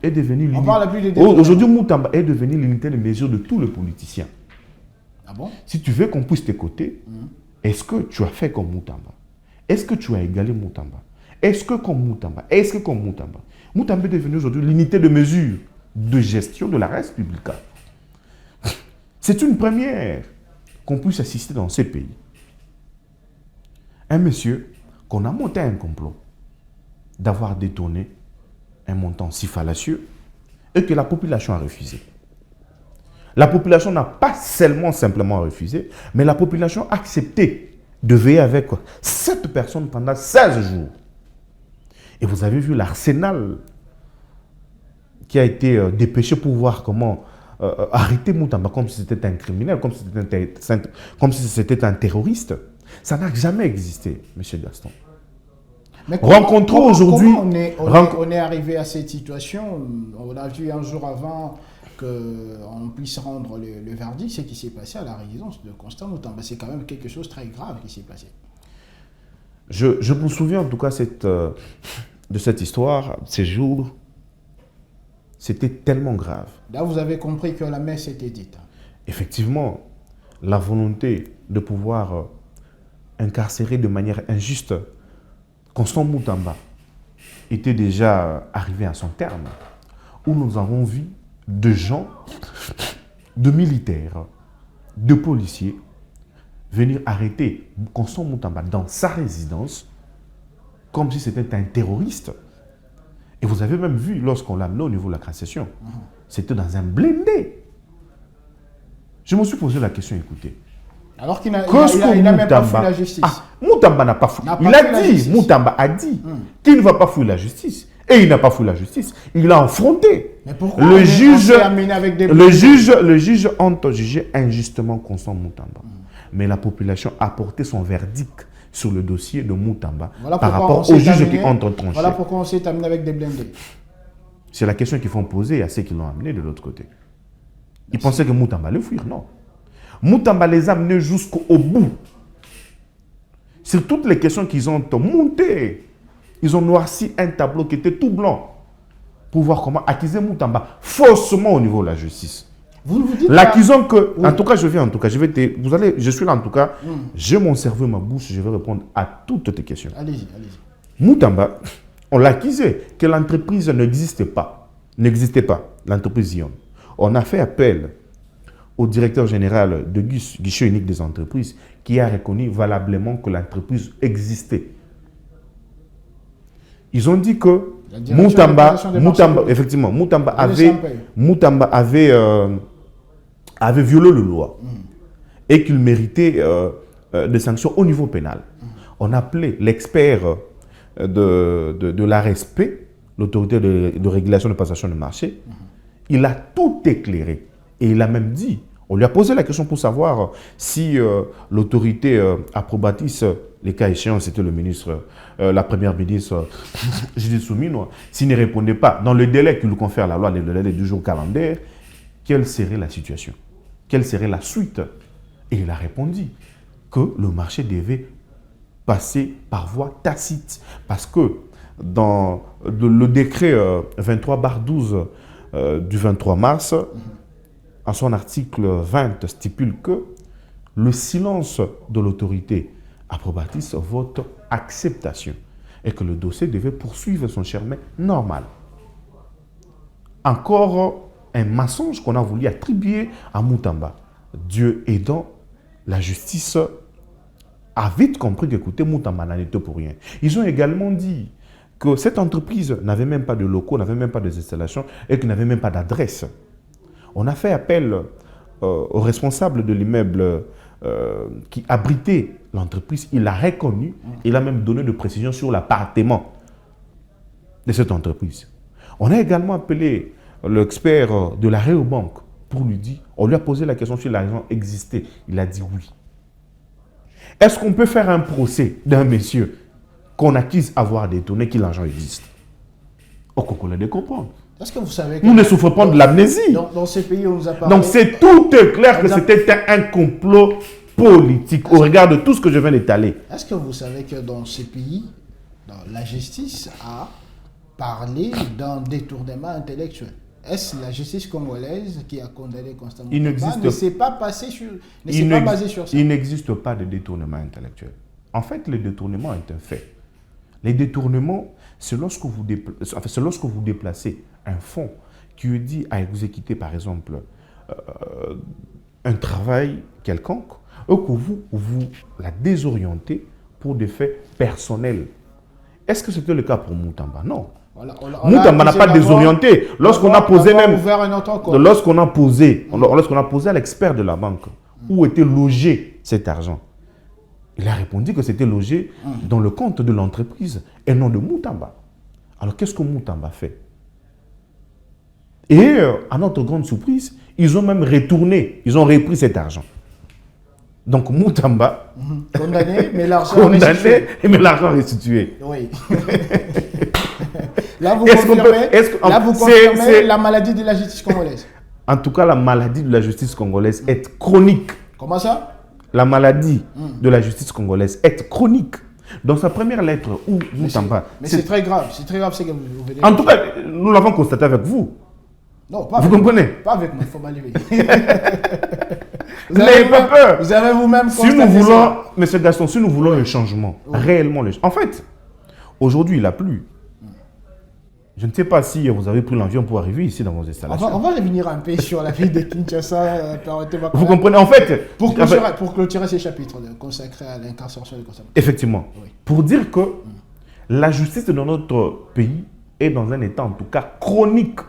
est devenu l'unité de mesure de tous les politiciens. Ah bon? Si tu veux qu'on puisse t'écouter, est-ce que tu as fait comme Moutamba? Est-ce que tu as égalé Moutamba? Est-ce que comme Moutamba? Moutamba est devenu aujourd'hui l'unité de mesure de gestion de la res publica. C'est une première qu'on puisse assister dans ces pays. Un monsieur qu'on a monté un complot d'avoir détourné un montant si fallacieux et que la population a refusé. La population n'a pas simplement refusé, mais la population a accepté de veiller avec 7 personnes pendant 16 jours. Et vous avez vu l'arsenal qui a été dépêché pour voir comment arrêter Moutamba comme si c'était un criminel, comme si c'était un terroriste. Ça n'a jamais existé, M. Gaston. Mais comment on est arrivé à cette situation? On a vu un jour avant qu'on puisse rendre le verdict, ce qui s'est passé à la résidence de Constant Moutamba. C'est quand même quelque chose de très grave qui s'est passé. Je me souviens en tout cas de cette histoire, ces jours. C'était tellement grave. Là, vous avez compris que la messe était dite. Effectivement, la volonté de pouvoir incarcérer de manière injuste Constant Moutamba était déjà arrivée à son terme, où nous avons vu de gens, de militaires, de policiers, venir arrêter Constant Moutamba dans sa résidence, comme si c'était un terroriste. Et vous avez même vu, lorsqu'on l'a amené au niveau de la cassation, c'était dans un blindé. Je me suis posé la question, écoutez. Alors qu'il n'a même pas fui la justice. Moutamba n'a pas fui. Moutamba a dit qu'il ne va pas fouiller la justice. Et il n'a pas fouillé la justice. Il a affronté. Mais pourquoi le juge ont jugé injustement Constant Moutamba. Mais la population a porté son verdict sur le dossier de Moutamba par rapport aux juges qui ont tranché. Voilà pourquoi on s'est amené avec des blindés. C'est la question qu'il faut poser à ceux qui l'ont amené de l'autre côté. Ils pensaient que Moutamba allait fuir. Non. Moutamba les a amenés jusqu'au bout. Sur toutes les questions qu'ils ont montées, ils ont noirci un tableau qui était tout blanc pour voir comment accuser Moutamba faussement au niveau de la justice. Vous ne vous dites L'accusant que, Oui. en tout cas, je suis là en tout cas, j'ai mon cerveau et ma bouche, je vais répondre à toutes tes questions. Allez-y, allez-y. Moutamba, on l'accusait que l'entreprise n'existait pas. N'existait pas, l'entreprise Ion. On a fait appel au directeur général de guichet unique des entreprises qui a reconnu valablement que l'entreprise existait. Ils ont dit que effectivement, Moutamba avait violé la loi et qu'il méritait des sanctions au niveau pénal. On a appelé l'expert de l'ARSP, l'autorité de régulation de passation de marché. Il a tout éclairé et il a même dit, on lui a posé la question pour savoir si l'autorité approbatrice, les cas échéants, c'était le ministre, la première ministre Judith Soumino, s'il ne répondait pas dans le délai que lui confère la loi, le délai du jour calendaire, quelle serait la situation? Quelle serait la suite? Et il a répondu que le marché devait passer par voie tacite. Parce que dans le décret 23/12 du 23 mars, en son article 20, stipule que le silence de l'autorité approbatrice vote acceptation et que le dossier devait poursuivre son chemin normal. Encore un mensonge qu'on a voulu attribuer à Moutamba. Dieu aidant, la justice a vite compris qu'écoutez, Moutamba n'en était pour rien. Ils ont également dit que cette entreprise n'avait même pas de locaux, n'avait même pas d'installation et qu'elle n'avait même pas d'adresse. On a fait appel au responsable de l'immeuble qui abritait l'entreprise. Il l'a reconnu, il a même donné de précisions sur l'appartement de cette entreprise. On a également appelé l'expert de la Réobank pour lui dire, on lui a posé la question si l'argent existait. Il a dit oui. Est-ce qu'on peut faire un procès d'un monsieur qu'on accuse avoir détourné que l'argent existe? Au Congolais de comprendre. Est-ce que vous savez que nous ne souffrons pas de l'amnésie. Dans ces pays, on nous a parlé... Donc c'est tout clair que c'était un complot politique au regard de tout ce que je viens d'étaler. Est-ce que vous savez que dans ces pays, la justice a parlé d'un détournement intellectuel? Est-ce la justice congolaise qui a condamné constamment? Il n'existe ne s'est pas basé sur ça. Il n'existe pas de détournement intellectuel. En fait, le détournement est un fait. Les détournements, c'est lorsque vous déplacez un fonds qui est dit à exécuter, par exemple, un travail quelconque, ou que vous la désorientez pour des faits personnels. Est-ce que c'était le cas pour Moutamba? Non. Moutamba n'a pas désorienté. Lorsqu'on a posé à l'expert de la banque où était logé cet argent, il a répondu que c'était logé dans le compte de l'entreprise et non de Moutamba. Alors qu'est-ce que Moutamba fait? Et à notre grande surprise, ils ont même retourné, ils ont repris cet argent. Donc Moutamba, condamné, mais l'argent restitué. Oui. Là, vous confirmez la maladie de la justice congolaise. En tout cas, la maladie de la justice congolaise est chronique. Comment ça? La maladie de la justice congolaise est chronique. Dans sa première lettre, où Moutamba... Mais c'est très grave. C'est très grave ce que vous venez. En tout cas, nous l'avons constaté avec vous. Non, pas vous avec comprenez? Pas avec moi, il faut m'allumer. N'ayez pas peur. Vous avez vous-même constaté Monsieur Gaston, si nous voulons un changement, réellement le changement. En fait, aujourd'hui, il a plu. Je ne sais pas si vous avez pris l'avion pour arriver ici dans vos installations. On va revenir un peu sur la ville de Kinshasa. Vous comprenez? En fait... Pour clôturer ces chapitres consacrés à l'incarcération des consommateurs. Effectivement. Oui. Pour dire que la justice de notre pays est dans un état, en tout cas, chronique.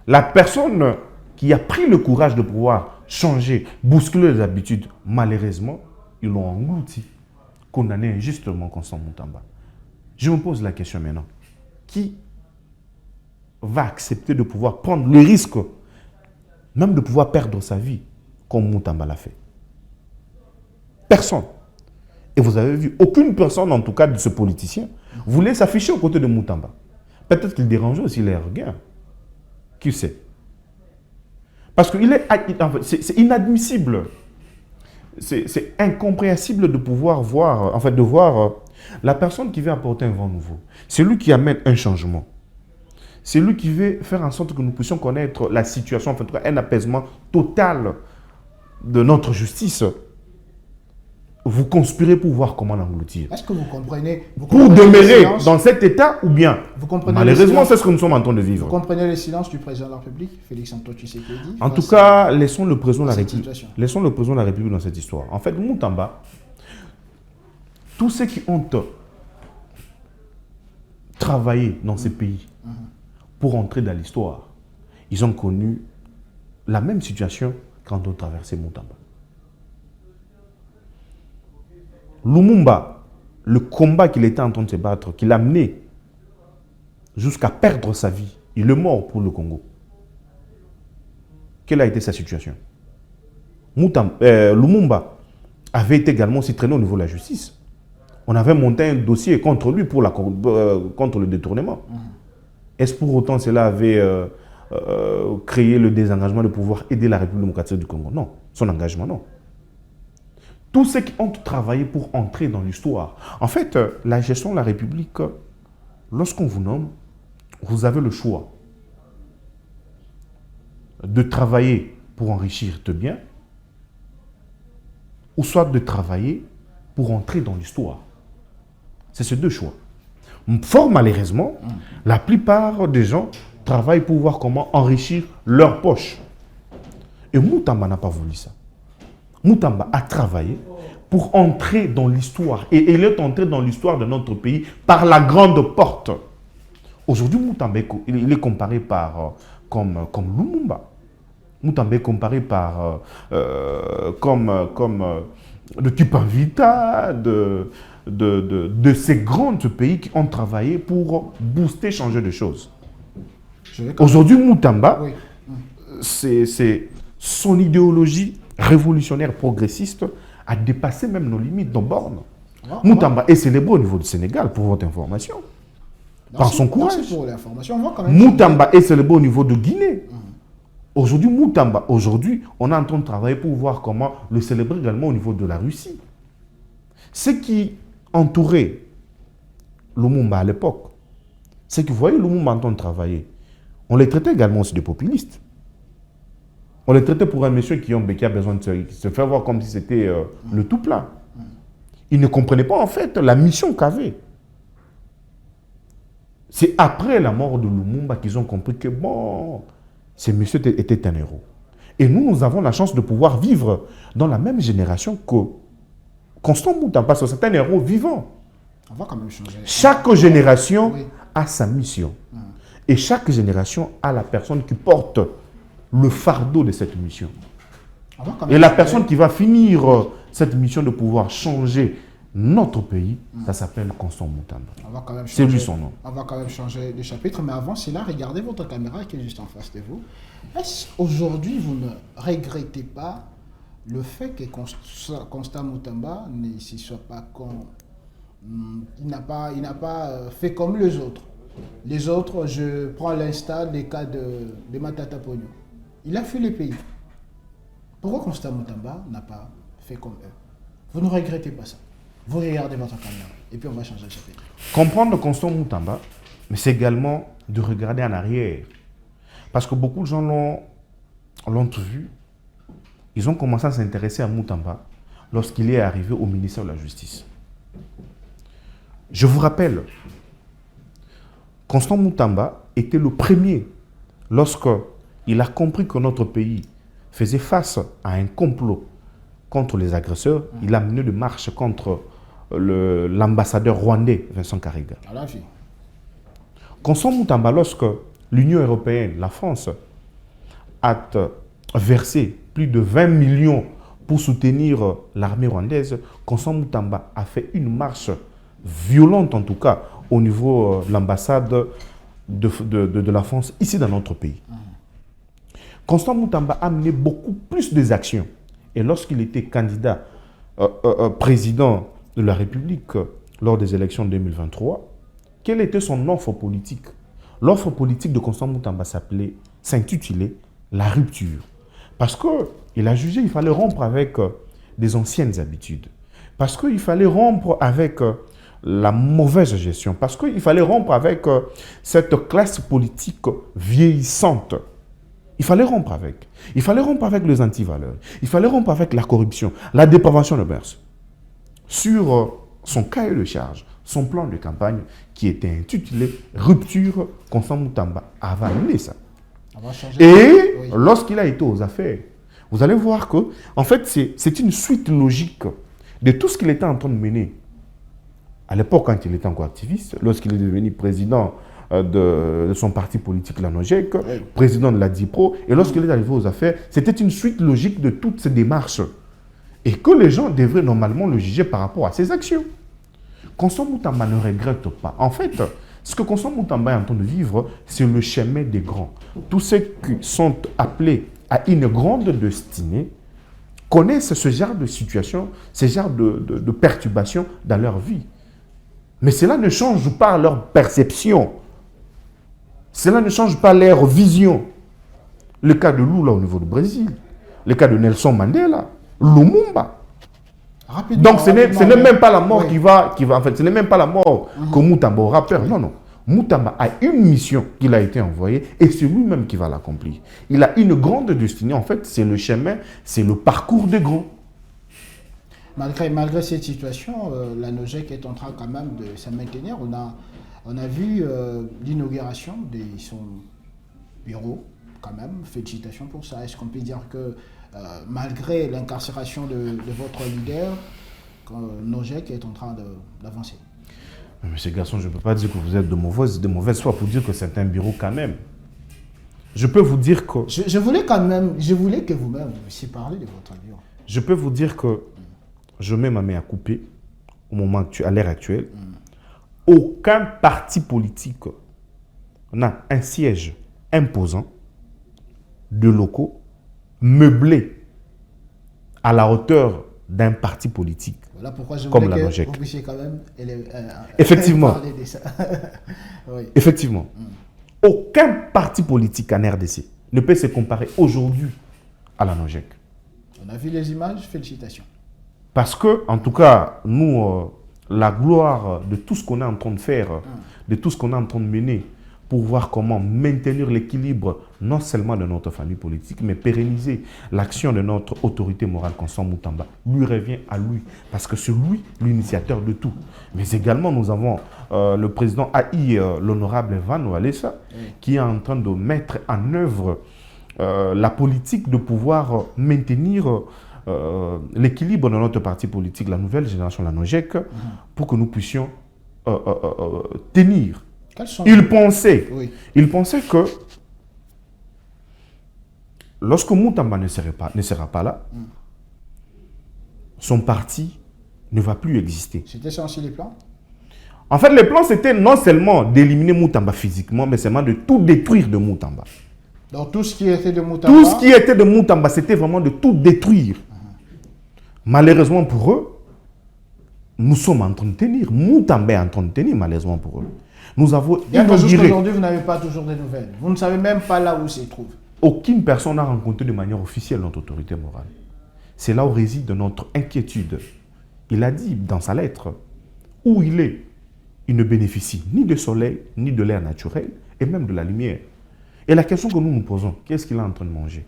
La personne qui a pris le courage de pouvoir changer, bousculer les habitudes, malheureusement, ils l'ont englouti, condamné injustement Constant Moutamba. Je me pose la question maintenant. Qui va accepter de pouvoir prendre le risque, même de pouvoir perdre sa vie, comme Moutamba l'a fait? Personne. Et vous avez vu, aucune personne, en tout cas de ce politicien, voulait s'afficher aux côtés de Moutamba. Peut-être qu'il dérangeait aussi les regards. Qui sait? Parce que c'est inadmissible. C'est incompréhensible de pouvoir voir, de voir la personne qui vient apporter un vent nouveau. C'est lui qui amène un changement. c'est lui qui veut faire en sorte que nous puissions connaître la situation, en fait, un apaisement total de notre justice. Vous conspirez pour voir comment l'engloutir. Est-ce que vous comprenez pour demeurer dans cet état ou bien malheureusement, c'est ce que nous sommes en train de vivre. Vous comprenez le silence du président de la République, Félix-Antoine Tshisekedi? En tout cas, laissons le président de la République dans cette histoire. En fait, Moutamba, tous ceux qui ont travaillé dans ces pays pour entrer dans l'histoire, ils ont connu la même situation quand on traversait Moutamba. Lumumba, le combat qu'il était en train de se battre, qui l'a mené jusqu'à perdre sa vie, il est mort pour le Congo. Quelle a été sa situation? Lumumba avait été également aussi traîné au niveau de la justice. On avait monté un dossier contre lui pour contre le détournement. Est-ce pour autant cela avait créé le désengagement de pouvoir aider la République démocratique du Congo? Non, son engagement non. Tous ceux qui ont travaillé pour entrer dans l'histoire. En fait, la gestion de la République, lorsqu'on vous nomme, vous avez le choix de travailler pour enrichir tes biens ou soit de travailler pour entrer dans l'histoire. C'est ces deux choix. Fort malheureusement, la plupart des gens travaillent pour voir comment enrichir leur poche. Et Moutamba n'a pas voulu ça. Moutamba a travaillé pour entrer dans l'histoire. Et il est entré dans l'histoire de notre pays par la grande porte. Aujourd'hui, Moutamba, il est comparé comme Lumumba. Moutamba est comparé comme le Tupinvita, de ces grands pays qui ont travaillé pour booster, changer de choses. Aujourd'hui, Moutamba, oui. C'est son idéologie révolutionnaire progressiste a dépassé même nos limites, nos bornes. Moutamba est célébré au niveau du Sénégal, pour votre information. Par son courage. Moutamba est célébré au niveau de Guinée. Aujourd'hui, Moutamba, on est en train de travailler pour voir comment le célébrer également au niveau de la Russie. Ceux qui entouraient Lumumba à l'époque, ceux qui voyaient Lumumba en train de travailler, on les traitait également aussi de populistes. On les traitait pour un monsieur qui a besoin de se faire voir comme si c'était le tout plat. Ils ne comprenaient pas en fait la mission qu'avait. C'est après la mort de Lumumba qu'ils ont compris que bon, ce monsieur était un héros. Et nous avons la chance de pouvoir vivre dans la même génération que Constant Moutamba, parce que c'est un héros vivant. On va quand même changer. Chaque génération a sa mission. Et chaque génération a la personne qui porte le fardeau de cette mission. Et la personne qui va finir cette mission de pouvoir changer notre pays, ça s'appelle Constant Moutamba. C'est lui son nom. On va quand même changer de chapitre, mais avant cela, regardez votre caméra qui est juste en face de vous. Est-ce qu'aujourd'hui, vous ne regrettez pas le fait que Constant Moutamba ne s'y soit pas il n'a pas fait comme les autres. Les autres, je prends l'instar des cas de Matata Pogno. Il a fui le pays. Pourquoi Constant Moutamba n'a pas fait comme eux? Vous ne regrettez pas ça. Vous regardez votre caméra et puis on va changer de chapitre. Comprendre Constant Moutamba, mais c'est également de regarder en arrière. Parce que beaucoup de gens l'ont vu. Ils ont commencé à s'intéresser à Moutamba lorsqu'il est arrivé au ministère de la Justice. Je vous rappelle, Constant Moutamba était le premier lorsqu'il a compris que notre pays faisait face à un complot contre les agresseurs. Il a mené de marche contre l'ambassadeur rwandais Vincent Karega. Constant Moutamba, lorsque l'Union européenne, la France, a versé plus de 20 millions pour soutenir l'armée rwandaise, Constant Moutamba a fait une marche violente, en tout cas, au niveau de l'ambassade de la France, ici dans notre pays. Constant Moutamba a mené beaucoup plus des actions. Et lorsqu'il était candidat président de la République lors des élections de 2023, quelle était son offre politique? L'offre politique de Constant Moutamba s'intitulait « La rupture ». Parce qu'il a jugé qu'il fallait rompre avec des anciennes habitudes. Parce qu'il fallait rompre avec la mauvaise gestion. Parce qu'il fallait rompre avec cette classe politique vieillissante. Il fallait rompre avec. Il fallait rompre avec les antivaleurs. Il fallait rompre avec la corruption, la dépravation de mœurs. Sur son cahier de charge, son plan de campagne qui était intitulé « Rupture », Constant Moutamba avait amené ça. Et oui, lorsqu'il a été aux affaires, vous allez voir que, en fait, c'est une suite logique de tout ce qu'il était en train de mener. À l'époque, quand il était encore activiste, lorsqu'il est devenu président de son parti politique, la NOJEC, oui, président de la DIPRO, et lorsqu'il est arrivé aux affaires, c'était une suite logique de toutes ces démarches. Et que les gens devraient normalement le juger par rapport à ses actions. Constant Moutamba ne regrette pas. En fait, ce que Constant Moutamba est en train de vivre, c'est le chemin des grands. Tous ceux qui sont appelés à une grande destinée connaissent ce genre de situation, ce genre de perturbations dans leur vie. Mais cela ne change pas leur perception. Cela ne change pas leur vision. Le cas de Lula au niveau du Brésil, le cas de Nelson Mandela, Lumumba. Rapidement, donc ce n'est même pas la mort, oui, en fait, ce n'est même pas la mort que Moutamba aura peur. Oui. Non, non. Moutamba a une mission qu'il a été envoyée et c'est lui-même qui va l'accomplir. Il a une grande destinée. En fait, c'est le chemin, c'est le parcours des grands. Malgré cette situation, la NOJEC est en train quand même de se maintenir. On a vu l'inauguration de son bureau, quand même. Félicitations pour ça. Est-ce qu'on peut dire que malgré l'incarcération de votre leader, NOJEC est en train d'avancer? Monsieur Garçon, je ne peux pas dire que vous êtes de mauvaise foi pour dire que c'est un bureau quand même. Je peux vous dire que... Je voulais que vous-même puissiez parler de votre bureau. Je peux vous dire que je mets ma main à couper au moment actuel, à l'ère actuelle. Aucun parti politique n'a un siège imposant de locaux meublés à la hauteur d'un parti politique. Voilà pourquoi je comme voulais la que vous puissiez quand même effectivement. parler de ça. Oui. Effectivement. Aucun parti politique en RDC ne peut se comparer aujourd'hui à la NOJEC. On a vu les images, félicitations. Parce que, en tout cas, nous, la gloire de tout ce qu'on est en train de faire, de tout ce qu'on est en train de mener, pour voir comment maintenir l'équilibre, non seulement de notre famille politique, mais pérenniser l'action de notre autorité morale, Constant Moutamba, lui revient à lui, parce que c'est lui l'initiateur de tout. Mais également, nous avons le président AI, l'honorable Van Walesa, qui est en train de mettre en œuvre la politique de pouvoir maintenir l'équilibre de notre parti politique, la nouvelle génération, la NOJEC, pour que nous puissions tenir. Il pensait que lorsque Moutamba ne sera pas là, son parti ne va plus exister. C'était ça aussi les plans? En fait, les plans, c'était non seulement d'éliminer Moutamba physiquement, mais seulement de tout détruire de Moutamba. Donc tout ce qui était de Moutamba? Tout ce qui était de Moutamba, c'était vraiment de tout détruire. Malheureusement pour eux, nous sommes en train de tenir. Moutamba est en train de tenir, malheureusement pour eux. Nous avons inauguré. Aujourd'hui, vous n'avez pas toujours des nouvelles. Vous ne savez même pas là où il se trouve. Aucune personne n'a rencontré de manière officielle notre autorité morale. C'est là où réside notre inquiétude. Il a dit dans sa lettre, où il est, il ne bénéficie ni de soleil, ni de l'air naturel, et même de la lumière. Et la question que nous nous posons, qu'est-ce qu'il est en train de manger?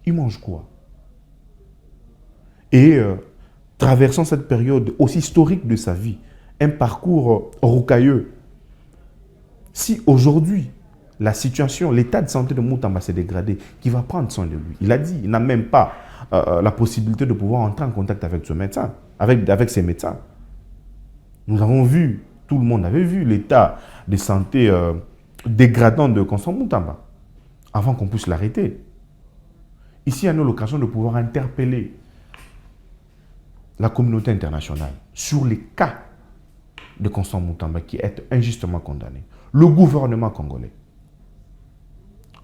Il mange quoi? Et traversant cette période aussi historique de sa vie, un parcours rocailleux, si aujourd'hui, la situation, l'état de santé de Moutamba s'est dégradé, qui va prendre soin de lui? Il a dit, il n'a même pas la possibilité de pouvoir entrer en contact avec ce médecin, avec ses médecins. Nous avons vu, tout le monde avait vu l'état de santé dégradant de Constant Moutamba, avant qu'on puisse l'arrêter. Ici, on a l'occasion de pouvoir interpeller la communauté internationale sur les cas de Constant Moutamba qui est injustement condamné. Le gouvernement congolais.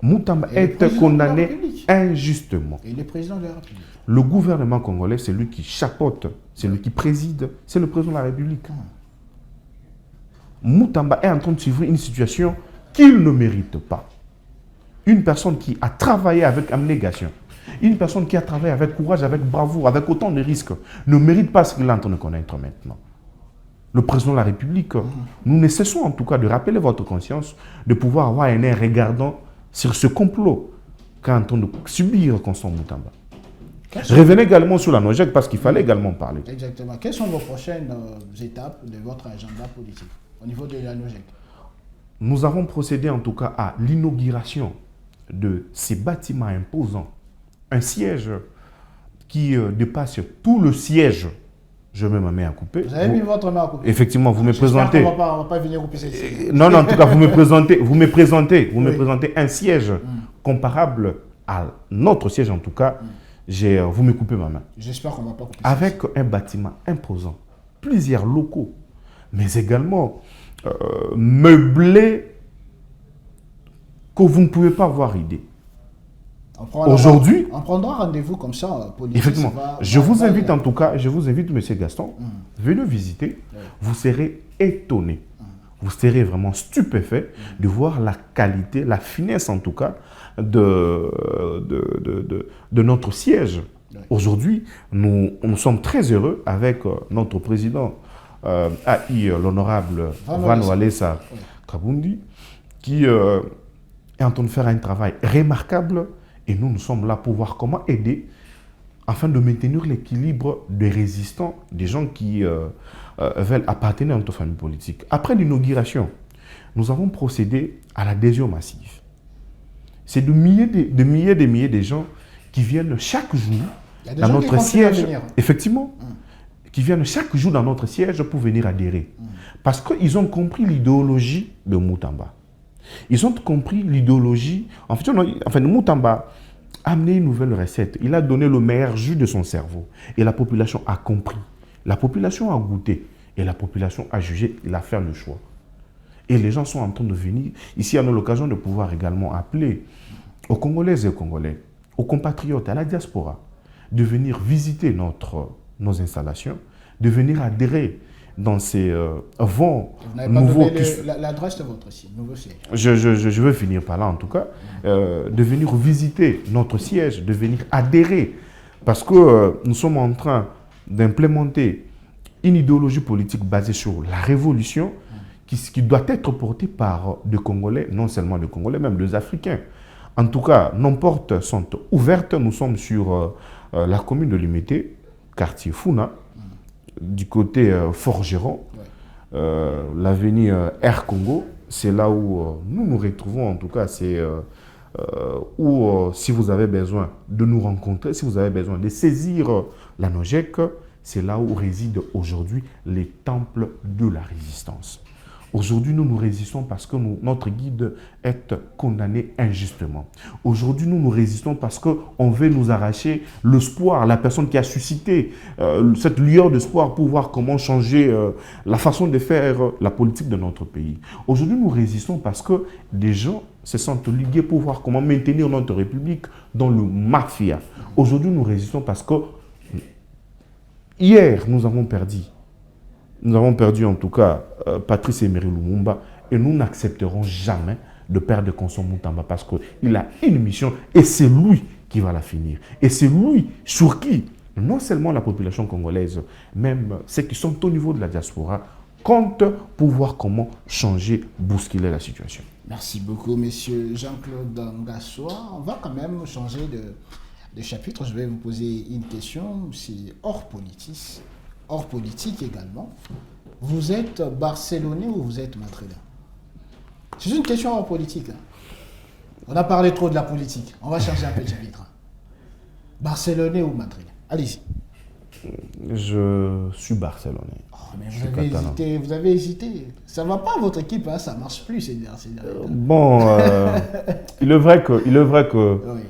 Moutamba est condamné injustement. Et le président de la République. Le gouvernement congolais, c'est lui qui chapeaute, c'est lui qui préside, c'est le président de la République. Moutamba est en train de suivre une situation qu'il ne mérite pas. Une personne qui a travaillé avec abnégation, une personne qui a travaillé avec courage, avec bravoure, avec autant de risques, ne mérite pas ce qu'il est en train de connaître maintenant. le président de la République. Nous ne cessons en tout cas de rappeler votre conscience, de pouvoir avoir un air regardant sur ce complot qu'est en train de subir Constant Moutamba. Revenez également sur la Nogec parce qu'il fallait également parler. Exactement. Quelles sont vos prochaines étapes de votre agenda politique au niveau de la Nogec? Nous avons procédé en tout cas à l'inauguration de ces bâtiments imposants. Un siège qui dépasse tout le siège. Je mets ma main à couper. Vous avez mis votre main à couper? Effectivement, vous me présentez. On ne va pas venir couper cette siège. Non, en tout cas, vous me présentez un siège comparable à notre siège en tout cas. Vous me coupez ma main. J'espère qu'on ne va pas couper. Avec un bâtiment imposant, plusieurs locaux, mais également meublés que vous ne pouvez pas avoir idée. Aujourd'hui, on prendra rendez-vous comme ça. Effectivement, je vous invite, M. Gaston, venez visiter. Vous serez étonné. Vous serez vraiment stupéfait de voir la qualité, la finesse en tout cas de notre siège. Aujourd'hui, nous sommes très heureux avec notre président l'honorable Van Walesa Kabundi, qui est en train de faire un travail remarquable. Et nous sommes là pour voir comment aider afin de maintenir l'équilibre des résistants, des gens qui veulent appartenir à notre famille politique. Après l'inauguration, nous avons procédé à l'adhésion massive. C'est de milliers de gens qui viennent chaque jour dans notre siège. Effectivement, qui viennent chaque jour dans notre siège pour venir adhérer. Parce qu'ils ont compris l'idéologie de Moutamba. Ils ont compris l'idéologie. En fait, Moutamba a amené une nouvelle recette. Il a donné le meilleur jus de son cerveau. Et la population a compris. La population a goûté. Et la population a jugé. Il a fait le choix. Et les gens sont en train de venir. Ici, on a l'occasion de pouvoir également appeler aux Congolaises et aux Congolais, aux compatriotes, à la diaspora, de venir visiter nos installations, de venir adhérer dans ces vents nouveaux. L'adresse de votre site, nouveau siège. Je veux finir par là en tout cas, de venir visiter notre siège, de venir adhérer, parce que nous sommes en train d'implémenter une idéologie politique basée sur la révolution qui doit être portée par des Congolais, non seulement des Congolais, même des Africains. En tout cas, nos portes sont ouvertes. Nous sommes sur la commune de Limité, quartier Founa, du côté Forgeron, l'avenue Air Congo. C'est là où nous nous retrouvons, en tout cas, c'est où si vous avez besoin de nous rencontrer, si vous avez besoin de saisir la Nogec, c'est là où résident aujourd'hui les temples de la résistance. Aujourd'hui, nous résistons parce que notre guide est condamné injustement. Aujourd'hui, nous résistons parce qu'on veut nous arracher l'espoir, la personne qui a suscité cette lueur d'espoir pour voir comment changer la façon de faire la politique de notre pays. Aujourd'hui, nous résistons parce que des gens se sentent ligués pour voir comment maintenir notre République dans le mafia. Aujourd'hui, nous résistons parce que hier, nous avons perdu. Nous avons perdu en tout cas Patrice Emery Lumumba et nous n'accepterons jamais de perdre Constant Moutamba parce qu'il a une mission et c'est lui qui va la finir. Et c'est lui sur qui, non seulement la population congolaise, même ceux qui sont au niveau de la diaspora, comptent pour voir comment changer, bousculer la situation. Merci beaucoup, monsieur Jean-Claude Ngassoa. On va quand même changer de chapitre. Je vais vous poser une question, c'est hors politique également. Vous êtes barcelonais ou vous êtes madrilène? C'est une question hors politique. On a parlé trop de la politique. On va changer un peu de chapitre. Barcelonais ou madrilène? Allez-y. Je suis barcelonais. Oh, mais vous avez hésité. Ça ne va pas votre équipe, hein, ça ne marche plus ces derniers temps. Bon, il est vrai que oui.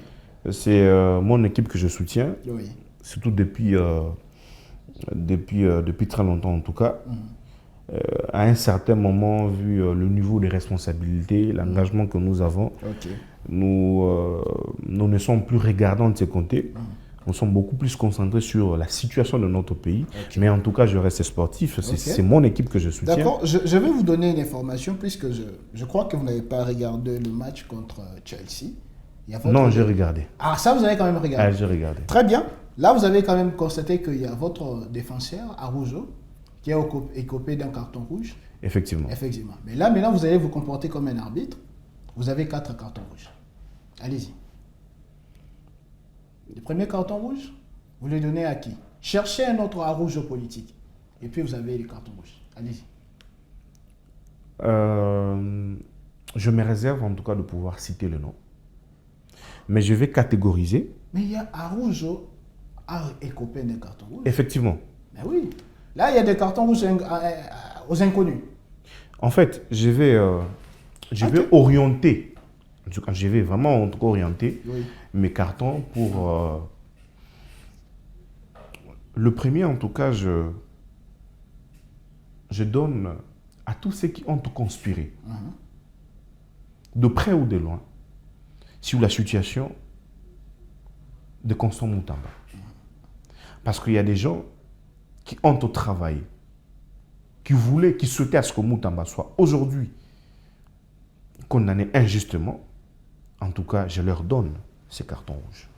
C'est mon équipe que je soutiens, oui. Surtout depuis très longtemps en tout cas. À un certain moment, vu le niveau de responsabilité, l'engagement que nous avons, nous ne sommes plus regardants de ces côtés. Nous sommes beaucoup plus concentrés sur la situation de notre pays. Mais en tout cas, je reste sportif. C'est mon équipe que je soutiens. D'accord. Je vais vous donner une information puisque je crois que vous n'avez pas regardé le match contre Chelsea. Non, j'ai regardé. Ah, ça, vous avez quand même regardé? Ah, j'ai regardé. Très bien. Là, vous avez quand même constaté qu'il y a votre défenseur, Araujo, qui est écopé d'un carton rouge. Effectivement. Effectivement. Mais là, maintenant, vous allez vous comporter comme un arbitre. Vous avez 4 cartons rouges. Allez-y. Le premier carton rouge, vous le donnez à qui? Cherchez un autre à rouge politique. Et puis, vous avez les cartons rouges. Allez-y. Je me réserve en tout cas de pouvoir citer le nom. Mais je vais catégoriser. Mais il y a à rouge à écoper des cartons rouges. Effectivement. Mais oui. Là, il y a des cartons rouges aux inconnus. En fait, je vais orienter. En tout cas, je vais vraiment orienter mes cartons pour... le premier, en tout cas, je donne à tous ceux qui ont conspiré, de près ou de loin, sur la situation de Constant Moutamba. Parce qu'il y a des gens qui ont travaillé, qui souhaitaient à ce que Moutamba soit aujourd'hui condamné injustement. En tout cas, je leur donne ces cartons rouges.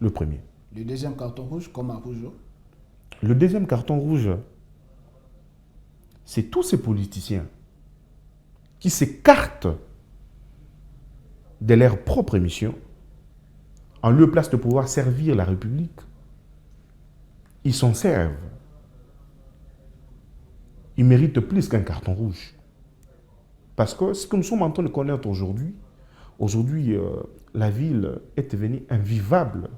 Le premier. Le deuxième carton rouge, comme à rouge. Le deuxième carton rouge, c'est tous ces politiciens qui s'écartent de leur propre mission en lieu et place de pouvoir servir la République. Ils s'en servent. Ils méritent plus qu'un carton rouge. Parce que ce que nous sommes en train de connaître aujourd'hui, la ville est devenue invivable.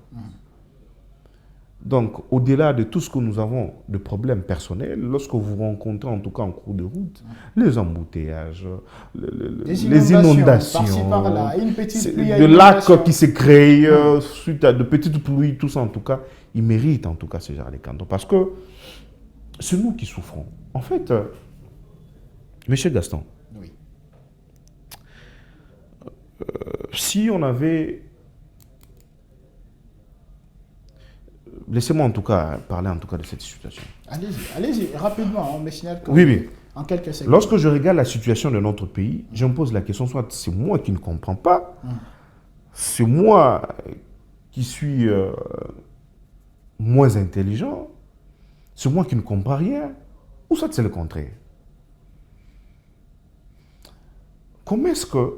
Donc, au-delà de tout ce que nous avons de problèmes personnels, lorsque vous rencontrez, en tout cas en cours de route, les embouteillages, les inondations, par-là, une petite pluie, de lacs qui se créent suite à de petites pluies, tout ça, en tout cas, ils méritent en tout cas ce genre de cantons. Parce que c'est nous qui souffrons. En fait, Monsieur Gaston, oui. Si on avait... Laissez-moi en tout cas parler en tout cas de cette situation. Allez-y, rapidement, on me signale que oui. En quelques secondes. Lorsque je regarde la situation de notre pays, je me pose la question, soit c'est moi qui ne comprends pas, c'est moi qui suis moins intelligent, c'est moi qui ne comprends rien, ou soit c'est le contraire. Comment est-ce que,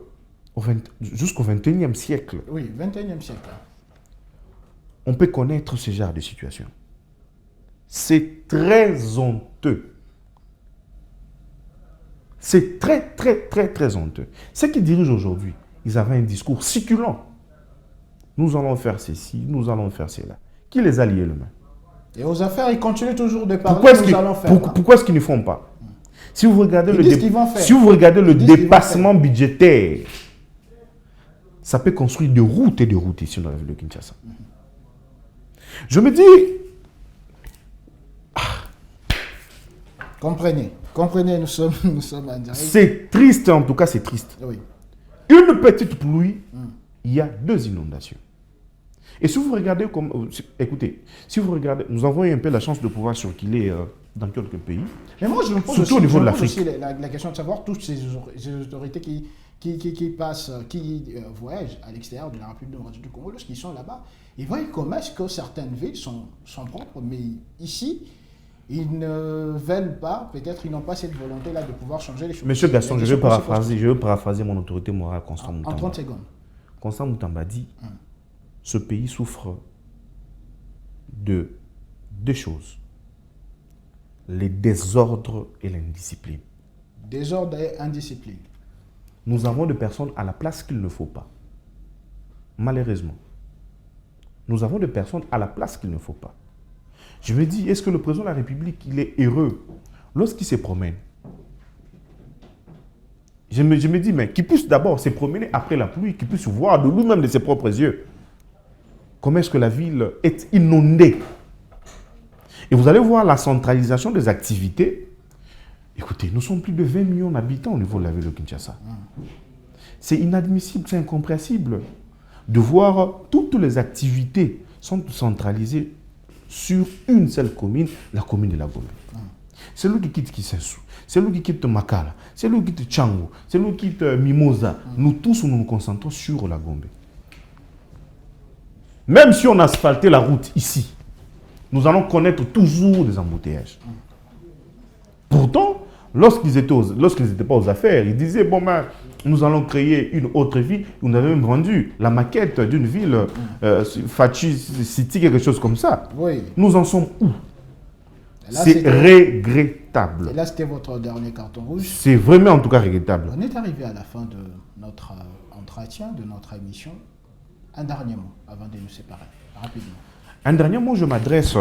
jusqu'au XXIe siècle, oui, 21e siècle, on peut connaître ce genre de situation? C'est très honteux. C'est très honteux. Ceux qui dirigent aujourd'hui, ils avaient un discours circulant. Nous allons faire ceci, nous allons faire cela. Qui les a liés le main? Et aux affaires, ils continuent toujours de parler. Pourquoi est-ce qu'ils ne font pas? Si vous regardez le dépassement budgétaire, ça peut construire des routes et des routes ici dans la ville de Kinshasa. Je me dis... Comprenez, nous sommes en direct. C'est triste, en tout cas, c'est triste. Oui. Une petite pluie, il y a 2 inondations. Et si vous regardez, écoutez, si vous regardez, nous avons eu un peu la chance de pouvoir circuler dans quelques pays. Mais moi, je me pose surtout au niveau de l'Afrique. aussi la question de savoir toutes ces autorités qui passent, qui voyagent à l'extérieur de la République démocratique du Congo, lorsqu'ils sont là-bas, ils voient comment est-ce que certaines villes sont propres, mais ici, ils ne veulent pas, peut-être ils n'ont pas cette volonté-là de pouvoir changer les choses. Monsieur Gaston, je vais paraphraser mon autorité morale, Constant Moutamba. En 30 secondes. Constant Moutamba dit, ce pays souffre de 2 choses. Les désordres et l'indiscipline. Désordre et indiscipline. Nous avons des personnes à la place qu'il ne faut pas. Malheureusement. Nous avons des personnes à la place qu'il ne faut pas. Je me dis, est-ce que le président de la République, il est heureux lorsqu'il se promène? Je me dis, mais qu'il puisse d'abord se promener après la pluie, qu'il puisse voir de lui-même de ses propres yeux comment est-ce que la ville est inondée. Et vous allez voir la centralisation des activités. Écoutez, nous sommes plus de 20 millions d'habitants au niveau de la ville de Kinshasa. C'est inadmissible, c'est incompréhensible de voir toutes les activités sont centralisées sur une seule commune, la commune de la Gombe. C'est lui qui quitte Kisensu, c'est lui qui quitte Makala, c'est lui qui quitte Changu, c'est lui qui quitte Mimosa. Nous tous, nous concentrons sur la Gombe. Même si on a asphalté la route ici, nous allons connaître toujours des embouteillages. Pourtant, lorsqu'ils n'étaient pas aux affaires, ils disaient, bon ben, nous allons créer une autre ville. On avait même vendu la maquette d'une ville, Fachi City, quelque chose comme ça. Oui. Nous en sommes où? Là, c'est regrettable. Et là, c'était votre dernier carton rouge. C'est vraiment en tout cas regrettable. On est arrivé à la fin de notre entretien, de notre émission. Un dernier mot avant de nous séparer, rapidement. Un dernier mot, je m'adresse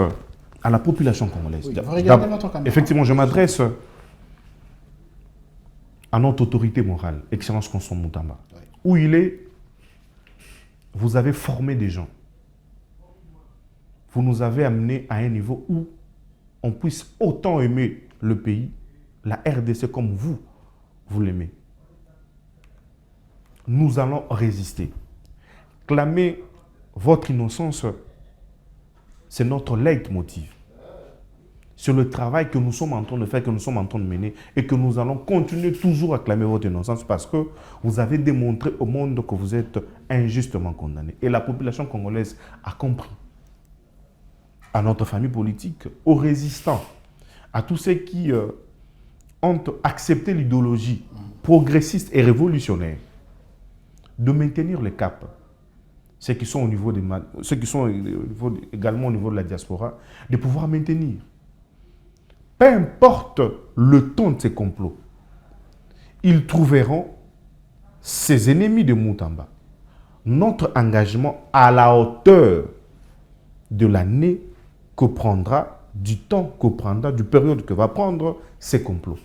à la population congolaise. Oui, vous regardez votre caméra. Effectivement, je m'adresse à notre autorité morale, Excellence Constant Moutamba. Oui. Où il est, vous avez formé des gens. Vous nous avez amenés à un niveau où on puisse autant aimer le pays, la RDC comme vous l'aimez. Nous allons résister. Clamer votre innocence, c'est notre leitmotiv. C'est le travail que nous sommes en train de faire, que nous sommes en train de mener et que nous allons continuer toujours à clamer votre innocence parce que vous avez démontré au monde que vous êtes injustement condamné. Et la population congolaise a compris. À notre famille politique, aux résistants, à tous ceux qui ont accepté l'idéologie progressiste et révolutionnaire, de maintenir le cap. Ceux qui sont également au niveau de la diaspora, de pouvoir maintenir. Peu importe le ton de ces complots, ils trouveront ces ennemis de Moutamba. Notre engagement à la hauteur de l'année que prendra, du temps que prendra, du période que va prendre ces complots.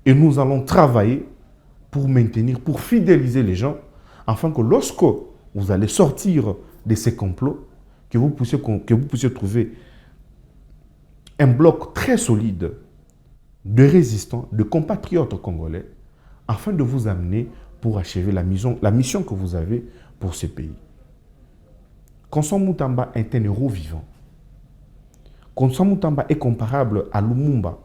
Et nous allons travailler pour maintenir, pour fidéliser les gens, afin que lorsque vous allez sortir de ces complots, que vous puissiez trouver un bloc très solide de résistants, de compatriotes congolais, afin de vous amener pour achever la mission que vous avez pour ce pays. Constant Moutamba est un héros vivant. Constant Moutamba est comparable à Lumumba.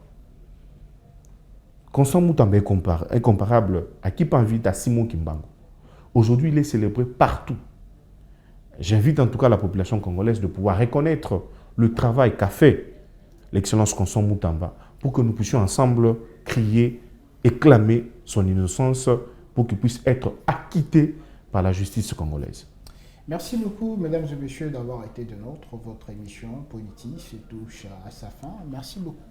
Constant Moutamba est comparable à Kipanvita, à Simon Kimbangu. Aujourd'hui, il est célébré partout. J'invite en tout cas la population congolaise de pouvoir reconnaître le travail qu'a fait l'excellence Constant Moutamba pour que nous puissions ensemble crier et clamer son innocence pour qu'il puisse être acquitté par la justice congolaise. Merci beaucoup, mesdames et messieurs, d'avoir été de nôtre. Votre émission politique touche à sa fin. Merci beaucoup.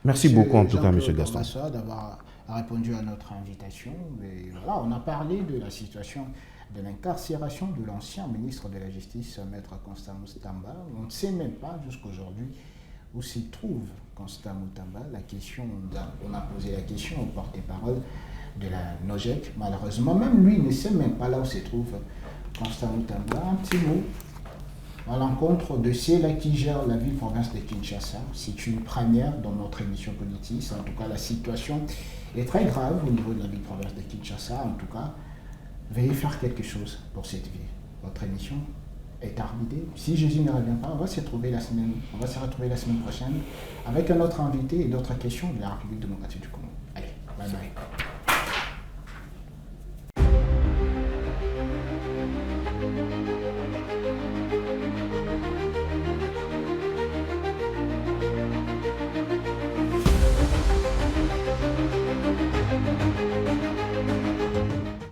Merci beaucoup en tout cas, M. Gaston. D'avoir répondu à notre invitation. Et voilà, on a parlé de la situation de l'incarcération de l'ancien ministre de la Justice, Maître Constant Moutamba. On ne sait même pas jusqu'aujourd'hui où s'y trouve Constant Moutamba. On a posé la question au porte-parole de la NOJEC. Malheureusement, même lui ne sait même pas là où se trouve Constant Moutamba. Un petit mot à l'encontre de ceux-là qui gèrent la ville-province de Kinshasa. C'est une première dans notre émission politique. En tout cas, la situation est très grave au niveau de la ville-province de Kinshasa. En tout cas, veuillez faire quelque chose pour cette ville. Votre émission est terminée. Si Jésus ne revient pas, on va se retrouver la semaine prochaine avec un autre invité et d'autres questions de la République démocratique du Congo. Allez, bye bye.